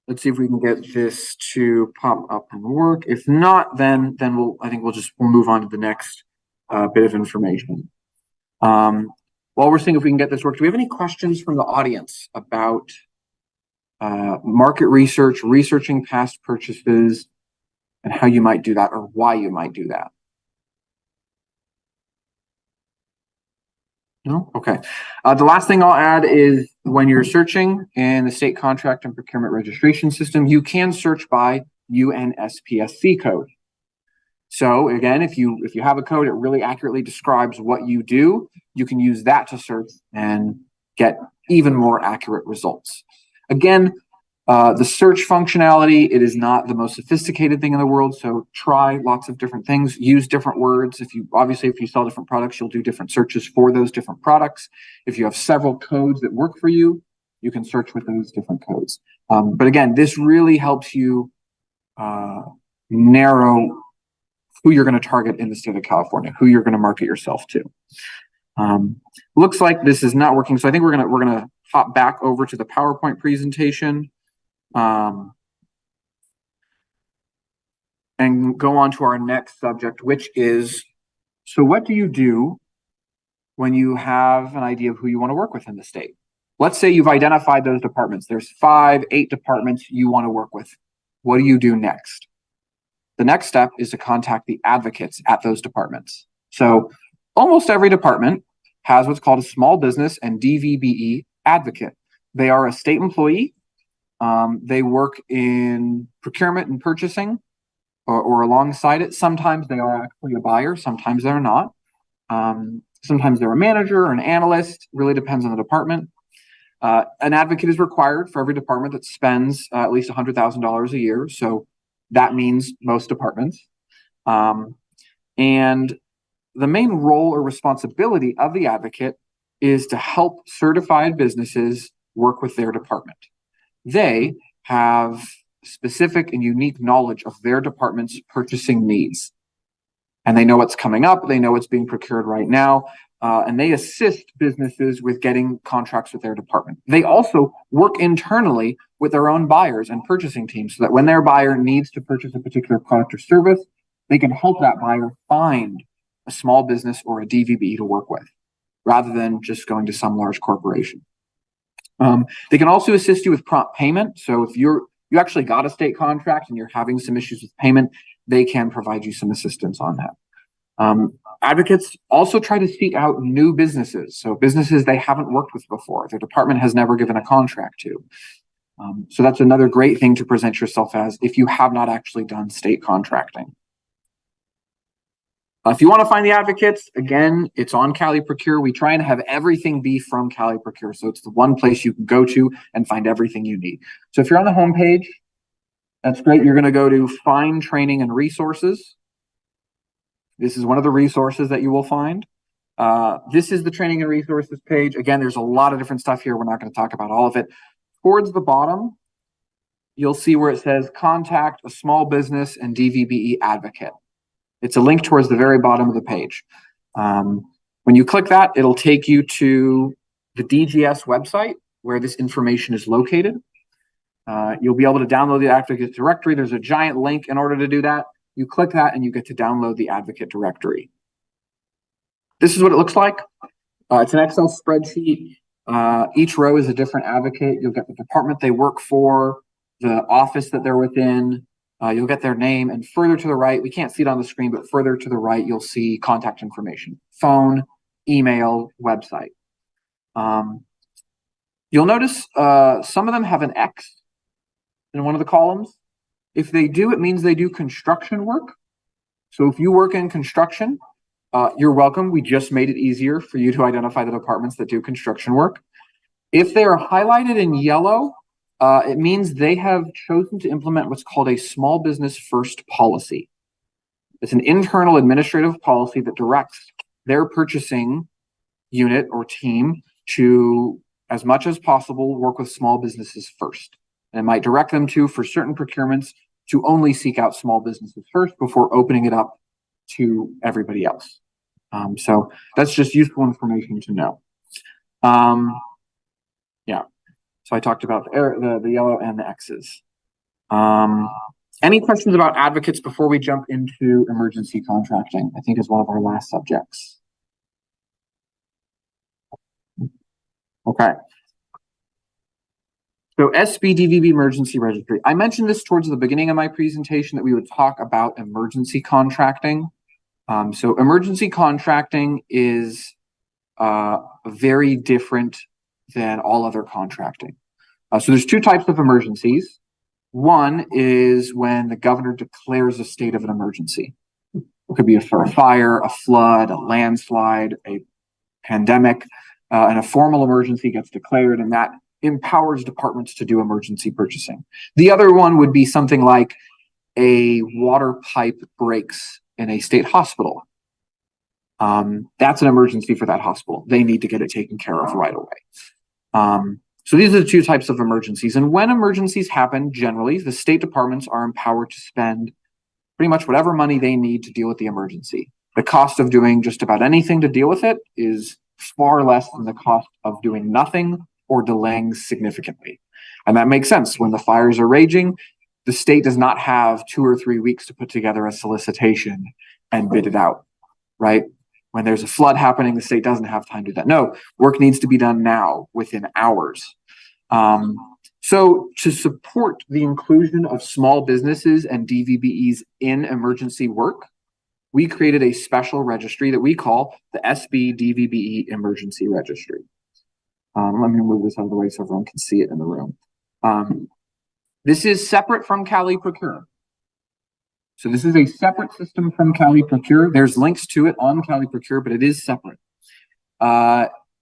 Let's see if we can get this to pop up and work. If not, then we'll move on to the next bit of information. While we're seeing if we can get this work, do we have any questions from the audience about market research, researching past purchases, and how you might do that or why you might do that? No? Okay. The last thing I'll add is when you're searching in the state contract and procurement registration system, you can search by UNSPSC code. So again, if you have a code, it really accurately describes what you do. You can use that to search and get even more accurate results. Again, the search functionality, it is not the most sophisticated thing in the world. So try lots of different things, use different words. If you sell different products, you'll do different searches for those different products. If you have several codes that work for you, you can search with those different codes. But again, this really helps you narrow who you're going to target in the state of California, who you're going to market yourself to. Looks like this is not working. So I think we're going to hop back over to the PowerPoint presentation. And go on to our next subject, which is, so what do you do when you have an idea of who you want to work with in the state? Let's say you've identified those departments. There's 5, 8 departments you want to work with. What do you do next? The next step is to contact the advocates at those departments. So almost every department has what's called a small business and DVBE advocate. They are a state employee. They work in procurement and purchasing or alongside it. Sometimes they are actually a buyer. Sometimes they're not. Sometimes they're a manager or an analyst. Really depends on the department. An advocate is required for every department that spends at least $100,000 a year. So that means most departments. And the main role or responsibility of the advocate is to help certified businesses work with their department. They have specific and unique knowledge of their department's purchasing needs. And they know what's coming up. They know what's being procured right now. And they assist businesses with getting contracts with their department. They also work internally with their own buyers and purchasing teams so that when their buyer needs to purchase a particular product or service, they can help that buyer find a small business or a DVB to work with, rather than just going to some large corporation. They can also assist you with prompt payment. So if you actually got a state contract and you're having some issues with payment, they can provide you some assistance on that. Advocates also try to seek out new businesses. So businesses they haven't worked with before, their department has never given a contract to. So that's another great thing to present yourself as if you have not actually done state contracting. If you want to find the advocates, again, it's on Cali Procure. We try and have everything be from Cali Procure. So it's the one place you can go to and find everything you need. So if you're on the home page, that's great. You're going to go to Find Training and Resources. This is one of the resources that you will find. This is the training and resources page. Again, there's a lot of different stuff here. We're not going to talk about all of it. Towards the bottom, you'll see where it says contact a small business and DVBE advocate. It's a link towards the very bottom of the page. When you click that, it'll take you to the DGS website where this information is located. You'll be able to download the advocate directory. There's a giant link in order to do that. You click that and you get to download the advocate directory. This is what it looks like. It's an Excel spreadsheet. Each row is a different advocate. You'll get the department they work for, the office that they're within. You'll get their name, and further to the right, we can't see it on the screen, but further to the right, you'll see contact information, phone, email, website. You'll notice some of them have an X in one of the columns. If they do, it means they do construction work. So if you work in construction, you're welcome. We just made it easier for you to identify the departments that do construction work. If they are highlighted in yellow, it means they have chosen to implement what's called a small business first policy. It's an internal administrative policy that directs their purchasing unit or team to, as much as possible, work with small businesses first. And it might direct them to, for certain procurements, to only seek out small businesses first before opening it up to everybody else. So that's just useful information to know. Yeah. So I talked about the yellow and the X's. Any questions about advocates before we jump into emergency contracting? I think is one of our last subjects. Okay. So SBDVB Emergency Registry. I mentioned this towards the beginning of my presentation that we would talk about emergency contracting. So emergency contracting is very different than all other contracting. So there's two types of emergencies. One is when the governor declares a state of an emergency. It could be a fire, a flood, a landslide, a pandemic, and a formal emergency gets declared, and that empowers departments to do emergency purchasing. The other one would be something like a water pipe breaks in a state hospital. That's an emergency for that hospital. They need to get it taken care of right away. So these are the two types of emergencies. And when emergencies happen, generally, the state departments are empowered to spend pretty much whatever money they need to deal with the emergency. The cost of doing just about anything to deal with it is far less than the cost of doing nothing or delaying significantly. And that makes sense. When the fires are raging, the state does not have 2 or 3 weeks to put together a solicitation and bid it out, right? When there's a flood happening, the state doesn't have time to do that. No, work needs to be done now, within hours. So to support the inclusion of small businesses and DVBEs in emergency work, we created a special registry that we call the SBDVBE Emergency Registry. Let me move this out of the way so everyone can see it in the room. This is separate from Cali Procure. So this is a separate system from Cali Procure. There's links to it on Cali Procure, but it is separate.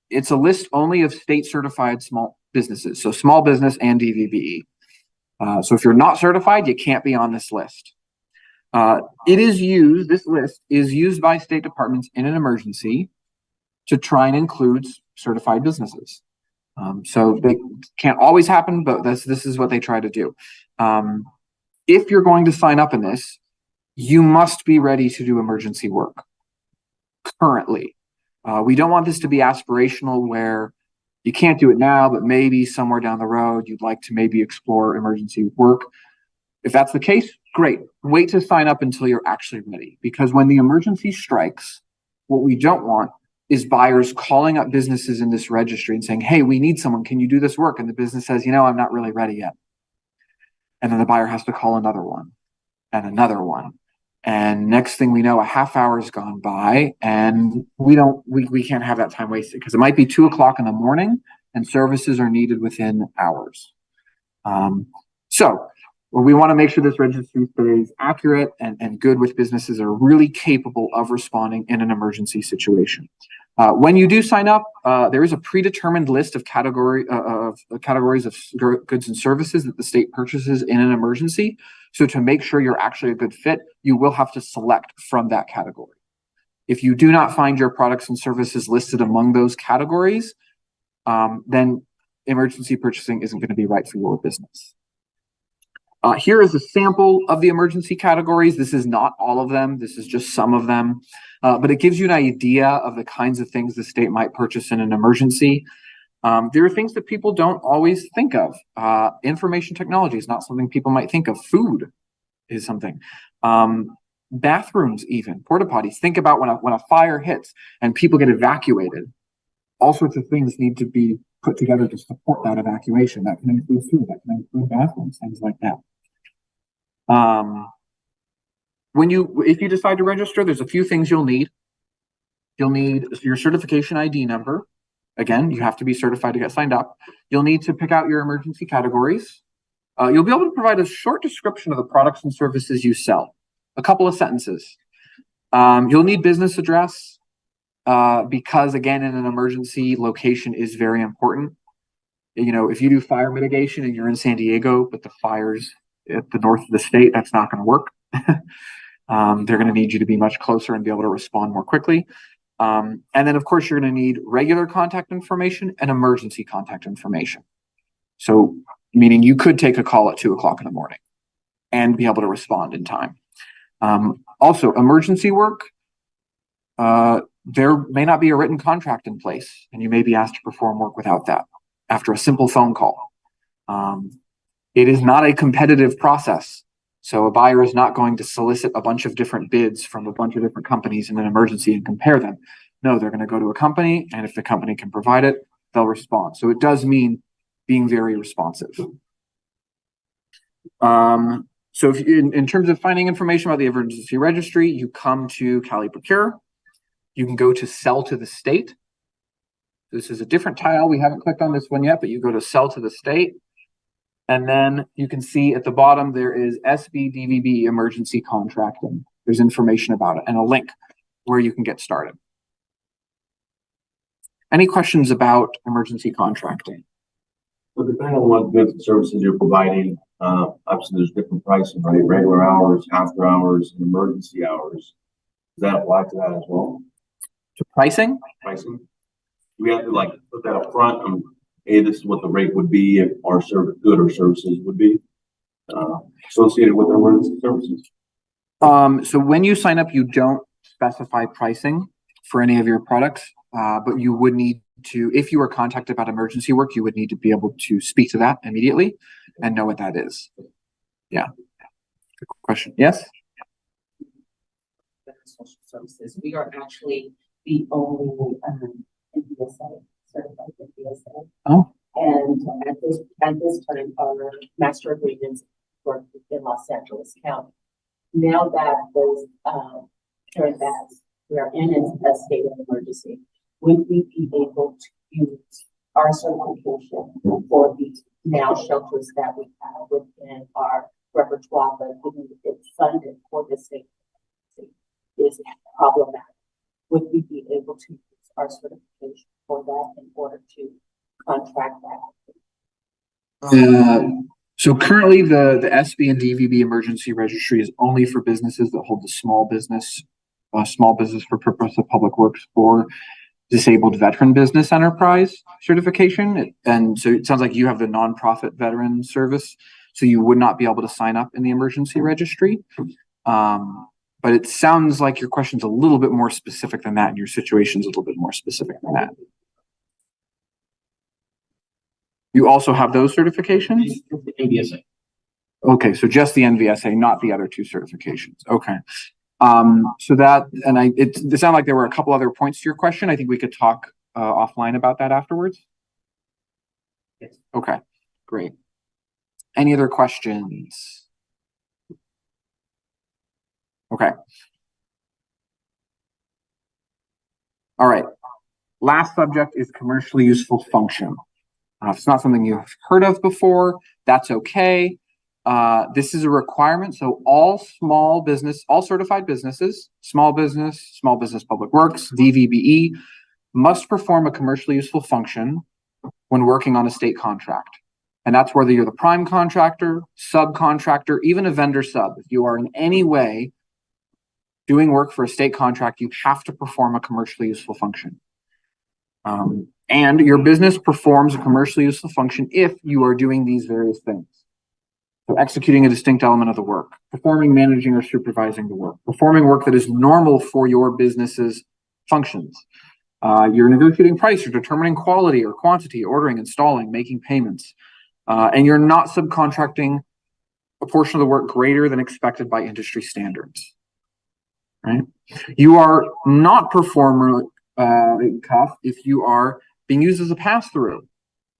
It's a list only of state certified small businesses, so small business and DVBE. So if you're not certified, you can't be on this list. This list is used by state departments in an emergency to try and include certified businesses. So they can't always happen, but this is what they try to do. If you're going to sign up in this, you must be ready to do emergency work currently. We don't want this to be aspirational where you can't do it now, but maybe somewhere down the road, you'd like to maybe explore emergency work. If that's the case, great. Wait to sign up until you're actually ready, because when the emergency strikes, what we don't want is buyers calling up businesses in this registry and saying, hey, we need someone. Can you do this work? And the business says, I'm not really ready yet. And then the buyer has to call another one and another one. And next thing we know, a half hour has gone by and we can't have that time wasted because it might be 2 o'clock in the morning and services are needed within hours. So we want to make sure this registry stays accurate and good with businesses that are really capable of responding in an emergency situation. When you do sign up, there is a predetermined list of categories of goods and services that the state purchases in an emergency. So to make sure you're actually a good fit, you will have to select from that category. If you do not find your products and services listed among those categories, then emergency purchasing isn't going to be right for your business. Here is a sample of the emergency categories. This is not all of them. This is just some of them. But it gives you an idea of the kinds of things the state might purchase in an emergency. There are things that people don't always think of. Information technology is not something people might think of. Food is something. Bathrooms, even porta potties. Think about when a fire hits and people get evacuated. All sorts of things need to be put together to support that evacuation. That can include food. That can include bathrooms, things like that. If you decide to register, there's a few things you'll need. You'll need your certification ID number. Again, you have to be certified to get signed up. You'll need to pick out your emergency categories. You'll be able to provide a short description of the products and services you sell. A couple of sentences. You'll need business address because, again, in an emergency, location is very important. You know, if you do fire mitigation and you're in San Diego, but the fire's at the north of the state, that's not going to work. They're going to need you to be much closer and be able to respond more quickly. And then, of course, you're going to need regular contact information and emergency contact information. So, meaning you could take a call at 2 o'clock in the morning and be able to respond in time. Also, emergency work, there may not be a written contract in place, and you may be asked to perform work without that after a simple phone call. It is not a competitive process. So a buyer is not going to solicit a bunch of different bids from a bunch of different companies in an emergency and compare them. No, they're going to go to a company, and if the company can provide it, they'll respond. So it does mean being very responsive. So if you, in terms of finding information about the emergency registry, you come to Cali Procure. You can go to Sell to the State. This is a different tile. We haven't clicked on this one yet, but you go to Sell to the State. And then you can see at the bottom, there is DVBE emergency contracting. There's information about it and a link where you can get started. Any questions about emergency contracting? Well, depending on what goods and services you're providing, obviously there's different pricing, right? Regular hours, after hours, and emergency hours. Does that apply to that as well? To pricing? Pricing. We have to like put that up front. Hey, this is what the rate would be if our good or services would be associated with our emergency services. So when you sign up, you don't specify pricing for any of your products, but you would need to, if you are contacted about emergency work, you would need to be able to speak to that immediately and know what that is. Yeah. Good question. Yes? Social services. We are actually the only NVSA certified NVSA. Oh. And at this time, our master agreements work in Los Angeles County. Now that those current acts, we are in a state of emergency. Would we be able to use our certification for the now shelters that we have within our repertoire, but given it's funded for the state is problematic? Would we be able to use our certification for that in order to contract that? So currently the SB and DVB emergency registry is only for businesses that hold the small business for purpose of public works or disabled veteran business enterprise certification. And so it sounds like you have the nonprofit veteran service, so you would not be able to sign up in the emergency registry. But it sounds like your question's a little bit more specific than that, and your situation's a little bit more specific than that. You also have those certifications? The NVSA. Okay, so just the NVSA, not the other two certifications. Okay. So that, and it sounded like there were a couple other points to your question. I think we could talk offline about that afterwards. Yes. Okay, great. Any other questions? Okay. All right. Last subject is commercially useful function. If it's not something you've heard of before, that's okay. This is a requirement. So all certified businesses, small business public works, DVBE, must perform a commercially useful function when working on a state contract. And that's whether you're the prime contractor, subcontractor, even a vendor sub. If you are in any way doing work for a state contract, you have to perform a commercially useful function. And your business performs a commercially useful function if you are doing these various things. So executing a distinct element of the work, performing, managing, or supervising the work, performing work that is normal for your business's functions. You're negotiating price, you're determining quality or quantity, ordering, installing, making payments, and you're not subcontracting a portion of the work greater than expected by industry standards. Right? You are not performer CUF if you are being used as a pass-through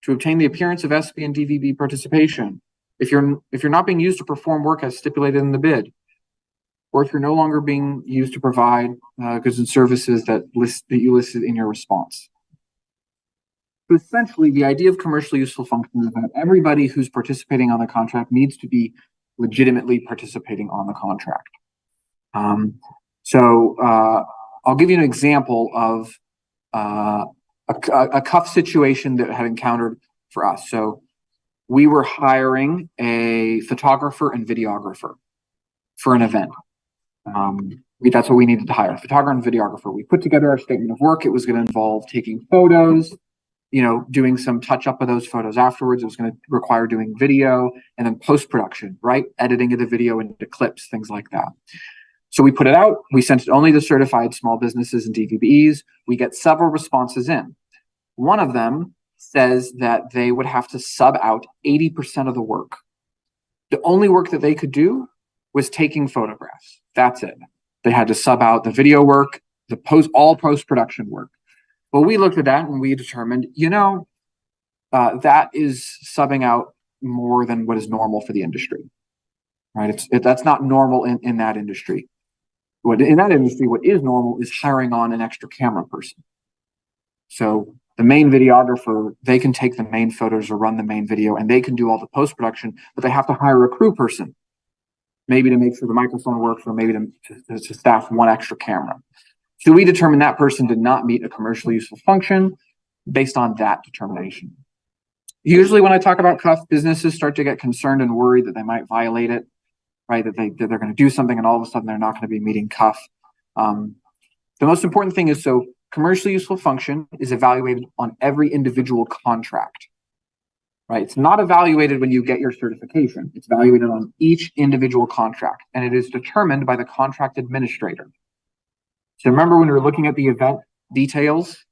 to obtain the appearance of SB and DVBE participation. If you're not being used to perform work as stipulated in the bid, or if you're no longer being used to provide goods and services that you listed in your response. So essentially, the idea of commercially useful functions is that everybody who's participating on the contract needs to be legitimately participating on the contract. I'll give you an example of a CUF situation that had encountered for us. So we were hiring a photographer and videographer for an event. That's what we needed to hire, a photographer and videographer. We put together our statement of work. It was going to involve taking photos, doing some touch up of those photos afterwards. It was going to require doing video and then post-production, right? Editing of the video into clips, things like that. So we put it out. We sent it only to certified small businesses and DVBEs. We get several responses in. One of them says that they would have to sub out 80% of the work. The only work that they could do was taking photographs. That's it. They had to sub out the video work, all post-production work. Well, we looked at that and we determined, that is subbing out more than what is normal for the industry, right? That's not normal in that industry. In that industry, what is normal is hiring on an extra camera person. So the main videographer, they can take the main photos or run the main video and they can do all the post-production, but they have to hire a crew person, maybe to make sure the microphone works or maybe to staff one extra camera. So we determined that person did not meet a commercially useful function based on that determination. Usually when I talk about CUF, businesses start to get concerned and worried that they might violate it, right? That they're going to do something and all of a sudden they're not going to be meeting CUF. The most important thing is, so commercially useful function is evaluated on every individual contract, right? It's not evaluated when you get your certification. It's evaluated on each individual contract, and it is determined by the contract administrator. So remember when we were looking at the event details,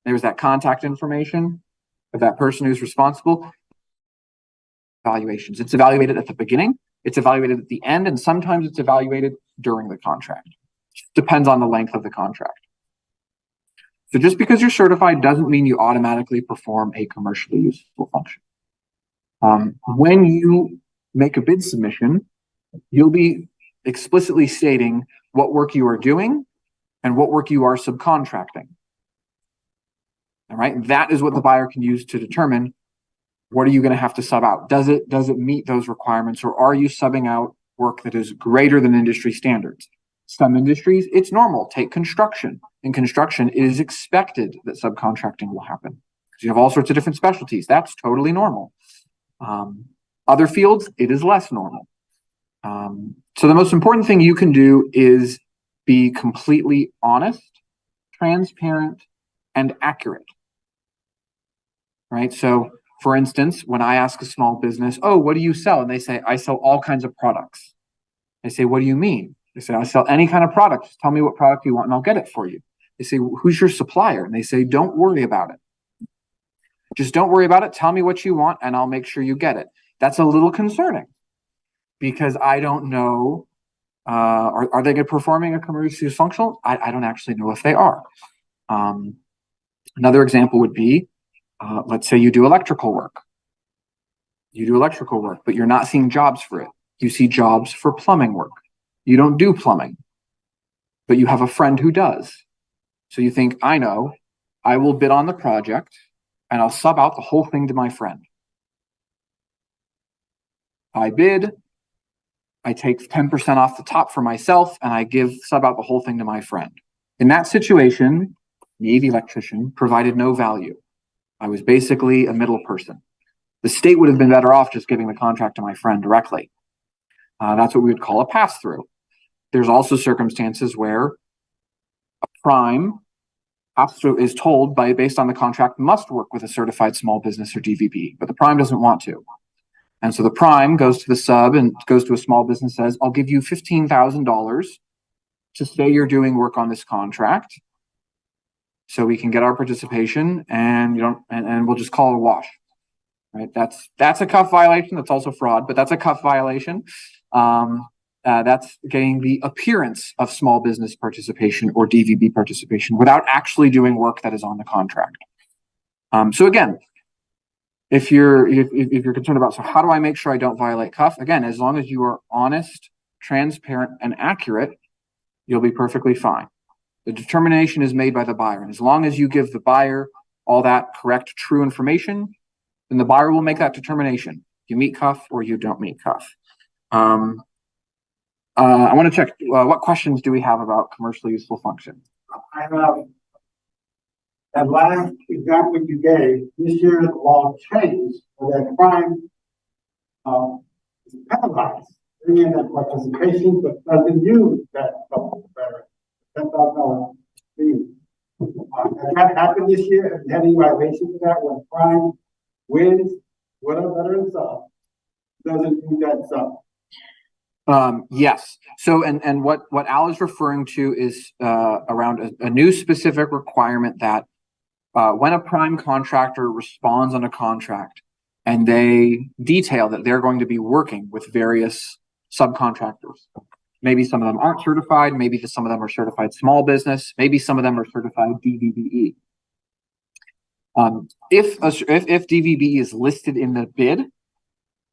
there was that contact information of that person who's responsible. Evaluations. It's evaluated at the beginning, it's evaluated at the end, and sometimes it's evaluated during the contract. Depends on the length of the contract. So just because you're certified doesn't mean you automatically perform a commercially useful function. When you make a bid submission, you'll be explicitly stating what work you are doing and what work you are subcontracting. All right, that is what the buyer can use to determine what are you going to have to sub out. Does it meet those requirements, or are you subbing out work that is greater than industry standards? Some industries, it's normal. Take construction. In construction, it is expected that subcontracting will happen because you have all sorts of different specialties. That's totally normal. Other fields, it is less normal. So the most important thing you can do is be completely honest, transparent, and accurate. Right? So, for instance, when I ask a small business, oh, what do you sell? And they say, I sell all kinds of products. I say, what do you mean? They say, I sell any kind of product. Just tell me what product you want and I'll get it for you. They say, who's your supplier? And they say, don't worry about it. Just don't worry about it. Tell me what you want and I'll make sure you get it. That's a little concerning because I don't know, are they performing a commercially functional? I don't actually know if they are. Another example would be, let's say you do electrical work. You do electrical work, but you're not seeing jobs for it. You see jobs for plumbing work. You don't do plumbing, but you have a friend who does. So you think, I know, I will bid on the project and I'll sub out the whole thing to my friend. I bid, I take 10% off the top for myself and I sub out the whole thing to my friend. In that situation, me, the electrician, provided no value. I was basically a middle person. The state would have been better off just giving the contract to my friend directly. That's what we would call a pass-through. There's also circumstances where a prime is told based on the contract must work with a certified small business or DVB, but the prime doesn't want to. And so the prime goes to the sub and goes to a small business, says, I'll give you $15,000 to say you're doing work on this contract so we can get our participation and we'll just call it a wash. Right? That's a CUF violation. That's also fraud, but that's a CUF violation. That's getting the appearance of small business participation or DVB participation without actually doing work that is on the contract. So again, if you're concerned about, so how do I make sure I don't violate CUF? Again, as long as you are honest, transparent, and accurate, you'll be perfectly fine. The determination is made by the buyer. And as long as you give the buyer all that correct, true information, then the buyer will make that determination. You meet CUF or you don't meet CUF. I want to check what questions do we have about commercially useful function? I have that last example you gave. This year the law changed so that crime is penalized. Bring in that participation, but doesn't use that $10,000 fee. Has that happened this year? Have you had any violations of that when crime wins with a veteran sub, doesn't use that sub? Yes. So, and what Al is referring to is around a new specific requirement that when a prime contractor responds on a contract and they detail that they're going to be working with various subcontractors. Maybe some of them aren't certified. Maybe some of them are certified small business. Maybe some of them are certified DVBE. If DVBE is listed in the bid,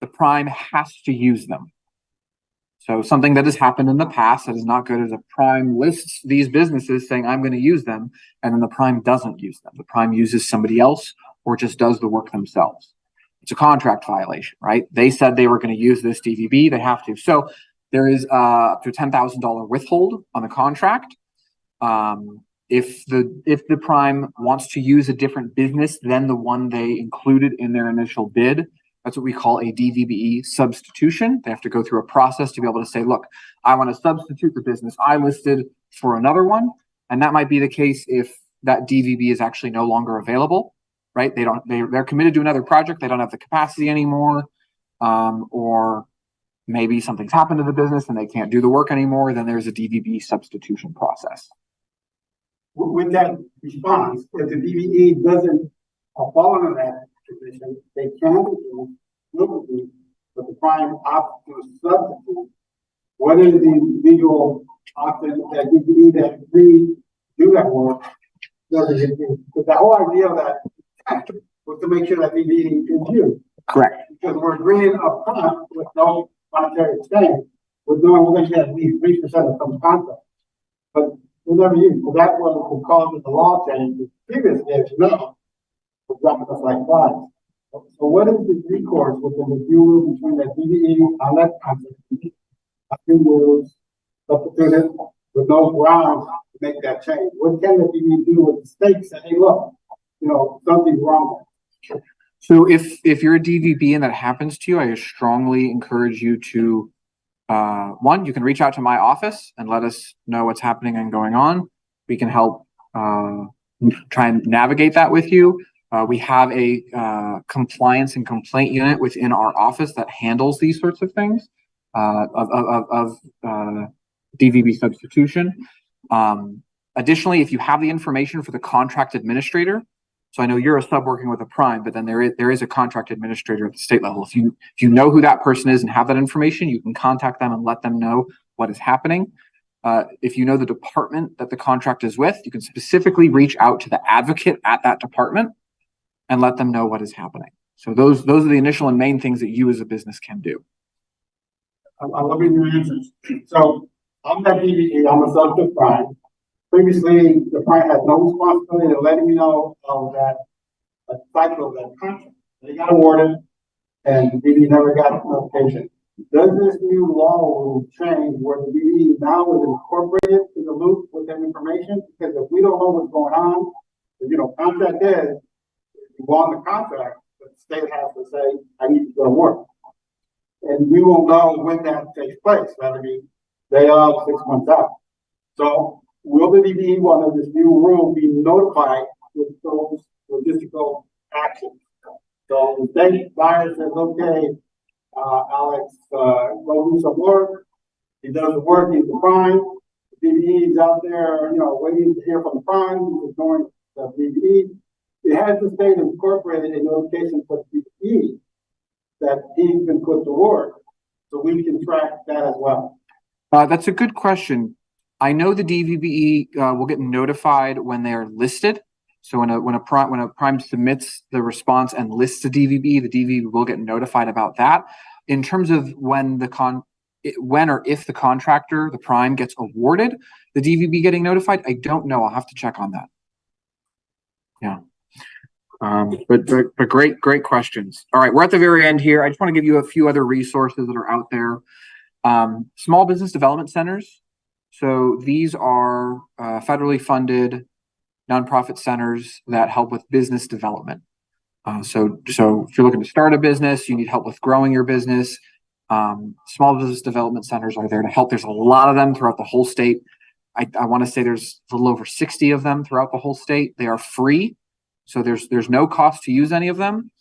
the prime has to use them. So something that has happened in the past that is not good is a prime lists these businesses saying, I'm going to use them, and then the prime doesn't use them. The prime uses somebody else or just does the work themselves. It's a contract violation, right? They said they were going to use this DVB, they have to. So there is up to $10,000 withhold on the contract. If the prime wants to use a different business than the one they included in their initial bid, that's what we call a DVBE substitution. They have to go through a process to be able to say, look, I want to substitute the business I listed for another one. And that might be the case if that DVB is actually no longer available, right? They're committed to another project. They don't have the capacity anymore. Or maybe something's happened to the business and they can't do the work anymore. Then there's a DVB substitution process. With that response, if the DVE doesn't fall into that position, they can do, but the prime opts to substitute. What is the individual option that DVE that agreed do that work? Doesn't get used. But the whole idea of that was to make sure that DVE is used. Correct. Because we're agreeing up front with no monetary exchange. We're going to get at least 3% of some contract. But we never use. So that was the cause of the law change. The previous years, no. For dropping us like flies. So what is the recourse with the review between the DVE on that contract? I think we'll substitute it with no grounds to make that change. What can the DVE do with the state saying, hey, look, something's wrong? So if you're a DVB and that happens to you, I strongly encourage you to, one, you can reach out to my office and let us know what's happening and going on. We can help try and navigate that with you. We have a compliance and complaint unit within our office that handles these sorts of things of DVB substitution. Additionally, if you have the information for the contract administrator, so I know you're a sub working with a prime, but then there is a contract administrator at the state level. If you know who that person is and have that information, you can contact them and let them know what is happening. If you know the department that the contract is with, you can specifically reach out to the advocate at that department and let them know what is happening. So those are the initial and main things that you as a business can do. I love your answers. So I'm that DVE, I'm a sub to prime. Previously, the prime had no responsibility of letting me know of that cycle of that contract. They got awarded and DVE never got notification. Does this new law change where the DVE now is incorporated in the loop with that information? Because if we don't know what's going on, contract is, you want the contract, but the state has to say, I need to go to work. And we won't know when that takes place. That'll be they are 6 months out. So will the DVE under this new rule be notified with those logistical actions? So the state buyer says, okay, Alex, go do some work. He does the work, he's the prime. The DVE is out there, waiting to hear from the prime, he's ignoring the DVE. It has the state incorporated a notification for the DVE that he's been put to work, so we can track that as well. That's a good question. I know the DVBE will get notified when they are listed. So when a prime submits the response and lists a DVBE, the DVBE will get notified about that. In terms of when or if the contractor, the prime, gets awarded, the DVBE getting notified, I don't know. I'll have to check on that. Yeah. But great questions. All right, we're at the very end here. I just want to give you a few other resources that are out there. Small business development centers. So these are federally funded nonprofit centers that help with business development. So if you're looking to start a business, you need help with growing your business. Small business development centers are there to help. There's a lot of them throughout the whole state. I want to say there's a little over 60 of them throughout the whole state. They are free. So there's no cost to use any of them.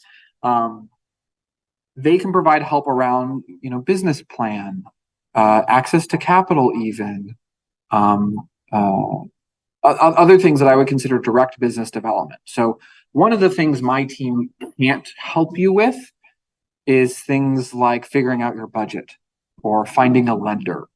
They can provide help around, business plan, access to capital, even other things that I would consider direct business development. So one of the things my team can't help you with is things like figuring out your budget or finding a lender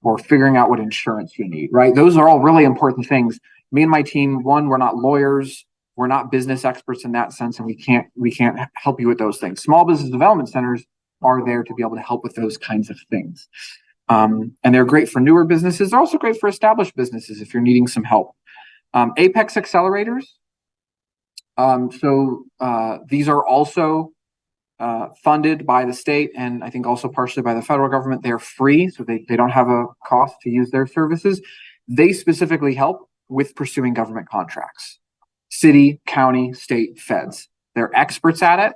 or figuring out what insurance you need, right? Those are all really important things. Me and my team, one, we're not lawyers. We're not business experts in that sense, and we can't help you with those things. Small business development centers are there to be able to help with those kinds of things. And they're great for newer businesses. They're also great for established businesses if you're needing some help. Apex accelerators. These are also funded by the state and I think also partially by the federal government. They're free, so they don't have a cost to use their services. They specifically help with pursuing government contracts. City, county, state, feds. They're experts at it.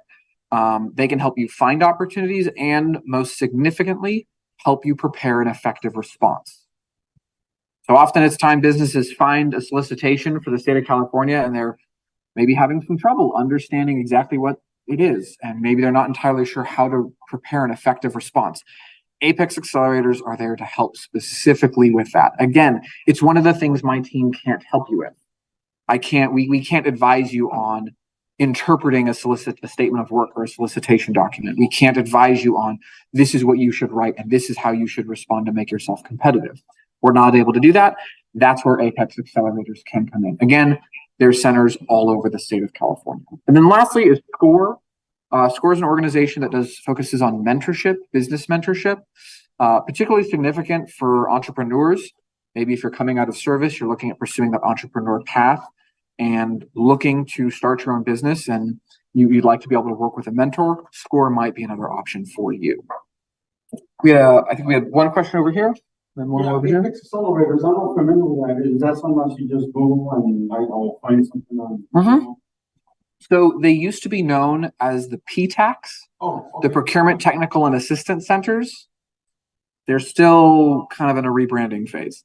They can help you find opportunities and, most significantly, help you prepare an effective response. So often it's time businesses find a solicitation for the state of California and they're maybe having some trouble understanding exactly what it is, and maybe they're not entirely sure how to prepare an effective response. Apex accelerators are there to help specifically with that. Again, it's one of the things my team can't help you with. We can't advise you on interpreting a statement of work or a solicitation document. We can't advise you on this is what you should write and this is how you should respond to make yourself competitive. We're not able to do that. That's where Apex accelerators can come in. Again, there's centers all over the state of California. And then lastly is SCORE. SCORE is an organization that focuses on mentorship, business mentorship, particularly significant for entrepreneurs. Maybe if you're coming out of service, you're looking at pursuing that entrepreneur path and looking to start your own business and you'd like to be able to work with a mentor, SCORE might be another option for you. I think we had one question over here. Then one over here. Accelerators, I'm not familiar with that. Is that something you just Google and I'll find something on? So they used to be known as the PTACs, the Procurement Technical and Assistance Centers. They're still kind of in a rebranding phase.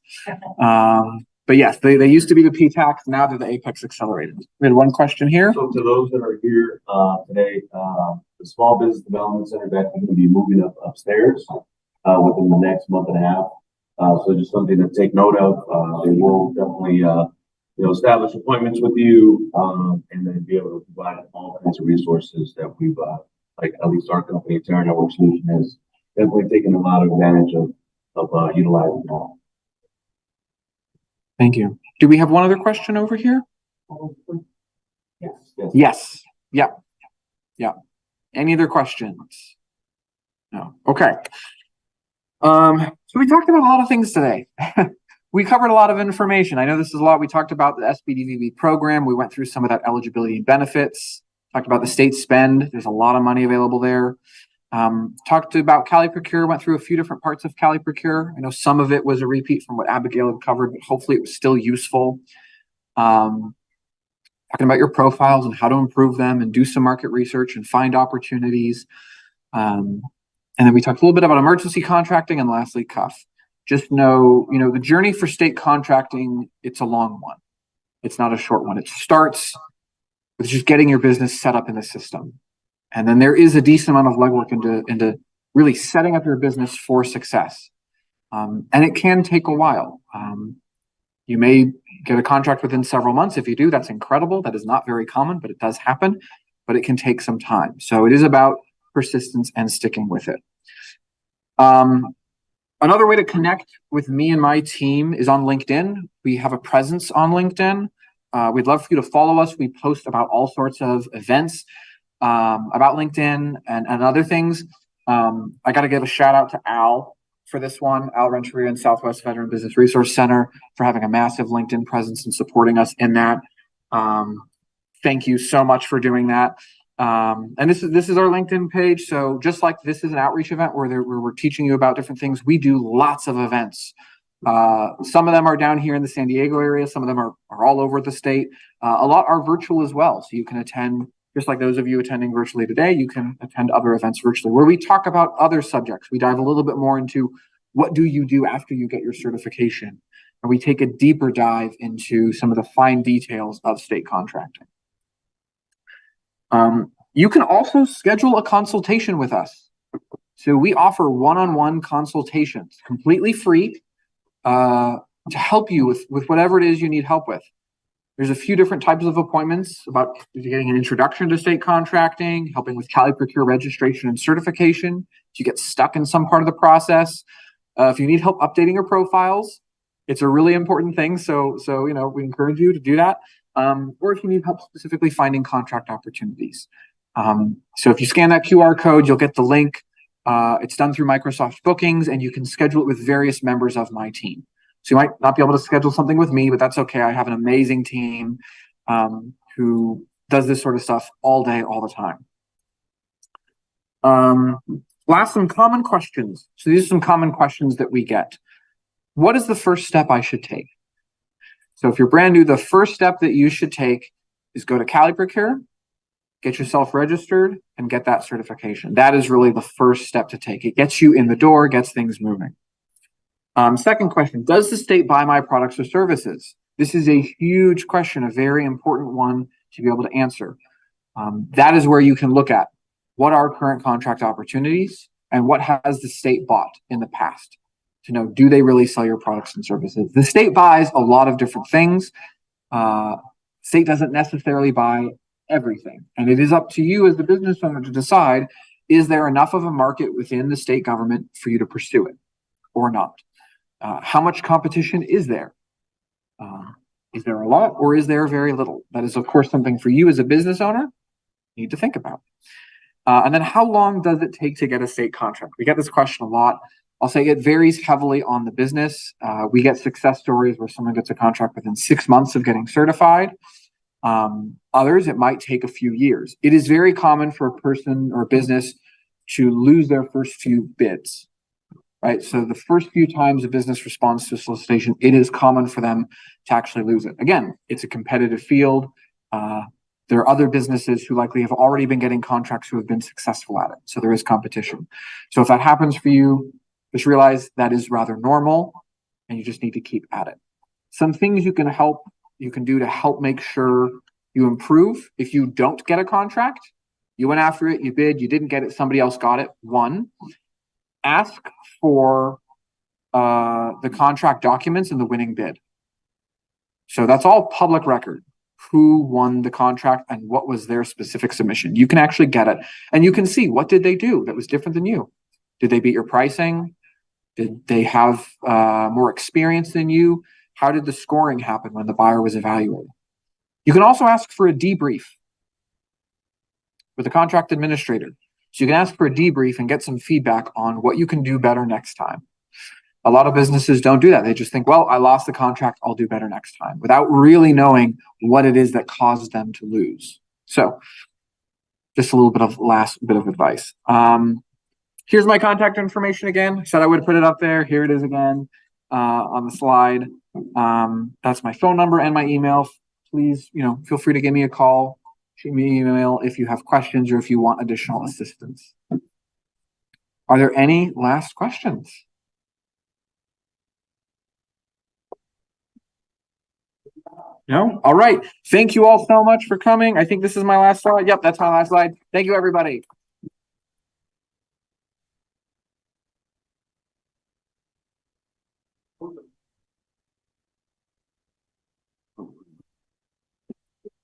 But yes, they used to be the PTACs. Now they're the Apex accelerators. We had one question here. So to those that are here today, the Small Business Development Center is actually going to be moving upstairs within the next month and a half. So just something to take note of. They will definitely establish appointments with you and then be able to provide all kinds of resources that we've like at least our company, Terrill Network Solution, has definitely taken a lot of advantage of utilizing that. Thank you. Do we have one other question over here? Yes. Yeah. Any other questions? No. Okay. So we talked about a lot of things today. We covered a lot of information. I know this is a lot. We talked about the SBDVB program. We went through some of that eligibility and benefits, talked about the state spend. There's a lot of money available there. Talked about Cali Procure, went through a few different parts of Cali Procure. I know some of it was a repeat from what Abigail had covered, but hopefully it was still useful. Talking about your profiles and how to improve them and do some market research and find opportunities. And then we talked a little bit about emergency contracting and lastly, CUF. just know, the journey for state contracting, it's a long one. It's not a short one. It starts with just getting your business set up in the system. And then there is a decent amount of legwork into really setting up your business for success. And it can take a while. You may get a contract within several months. If you do, that's incredible. That is not very common, but it does happen. But it can take some time. So it is about persistence and sticking with it. Another way to connect with me and my team is on LinkedIn. We have a presence on LinkedIn. We'd love for you to follow us. We post about all sorts of events about LinkedIn and other things. I got to give a shout out to Al for this one, Al Renteria and Southwest Veteran Business Resource Center, for having a massive LinkedIn presence and supporting us in that. Thank you so much for doing that. And this is our LinkedIn page. So just like this is an outreach event where we're teaching you about different things, we do lots of events. Some of them are down here in the San Diego area. Some of them are all over the state. A lot are virtual as well. So you can attend, just like those of you attending virtually today, you can attend other events virtually where we talk about other subjects. We dive a little bit more into what do you do after you get your certification. And we take a deeper dive into some of the fine details of state contracting. You can also schedule a consultation with us. So we offer one-on-one consultations, completely free, to help you with whatever it is you need help with. There's a few different types of appointments about getting an introduction to state contracting, helping with Procure registration and certification. If you get stuck in some part of the process, if you need help updating your profiles, it's a really important thing. So we encourage you to do that. Or if you need help specifically finding contract opportunities. So if you scan that QR code, you'll get the link. It's done through Microsoft Bookings, and you can schedule it with various members of my team. So you might not be able to schedule something with me, but that's okay. I have an amazing team who does this sort of stuff all day, all the time. Last, some common questions. So these are some common questions that we get. What is the first step I should take? So if you're brand new, the first step that you should take is go to Procure, get yourself registered, and get that certification. That is really the first step to take. It gets you in the door, gets things moving. Second question, does the state buy my products or services? This is a huge question, a very important one to be able to answer. That is where you can look at what are current contract opportunities and what has the state bought in the past to know, do they really sell your products and services? The state buys a lot of different things. State doesn't necessarily buy everything. And it is up to you as the business owner to decide, is there enough of a market within the state government for you to pursue it or not? How much competition is there? Is there a lot or is there very little? That is, of course, something for you as a business owner you need to think about. And then how long does it take to get a state contract? We get this question a lot. I'll say it varies heavily on the business. We get success stories where someone gets a contract within 6 months of getting certified. Others, it might take a few years. It is very common for a person or a business to lose their first few bids, right? So the first few times a business responds to a solicitation, it is common for them to actually lose it. Again, it's a competitive field. There are other businesses who likely have already been getting contracts who have been successful at it. So there is competition. So if that happens for you, just realize that is rather normal and you just need to keep at it. Some things you can do to help make sure you improve. If you don't get a contract, you went after it, you bid, you didn't get it, somebody else got it. One, ask for the contract documents in the winning bid. So that's all public record. Who won the contract and what was their specific submission? You can actually get it and you can see, what did they do that was different than you? Did they beat your pricing? Did they have more experience than you? How did the scoring happen when the buyer was evaluated? You can also ask for a debrief with the contract administrator. So you can ask for a debrief and get some feedback on what you can do better next time. A lot of businesses don't do that. They just think, well, I lost the contract, I'll do better next time, without really knowing what it is that caused them to lose. So just a little bit of last bit of advice. Here's my contact information again. I said I would put it up there. Here it is again on the slide. That's my phone number and my email. Please, feel free to give me a call, shoot me an email if you have questions or if you want additional assistance. Are there any last questions? No? All right. Thank you all so much for coming. I think this is my last slide. Yep, that's my last slide. Thank you, everybody.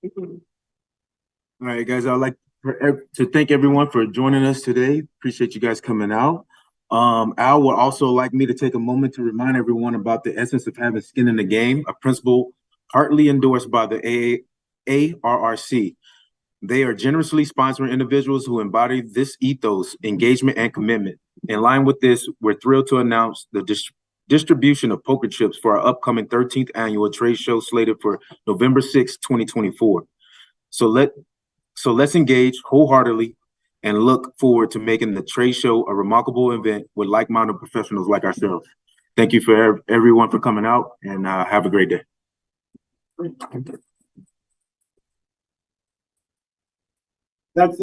All right, guys, I'd like to thank everyone for joining us today. Appreciate you guys coming out. Al would also like me to take a moment to remind everyone about the essence of having skin in the game, a principle partly endorsed by the ARRC. They are generously sponsoring individuals who embody this ethos, engagement, and commitment. In line with this, we're thrilled to announce the distribution of poker chips for our upcoming 13th annual trade show slated for November 6, 2024. So let's engage wholeheartedly and look forward to making the trade show a remarkable event with like-minded professionals like ourselves. Thank you for everyone for coming out, and have a great day. That's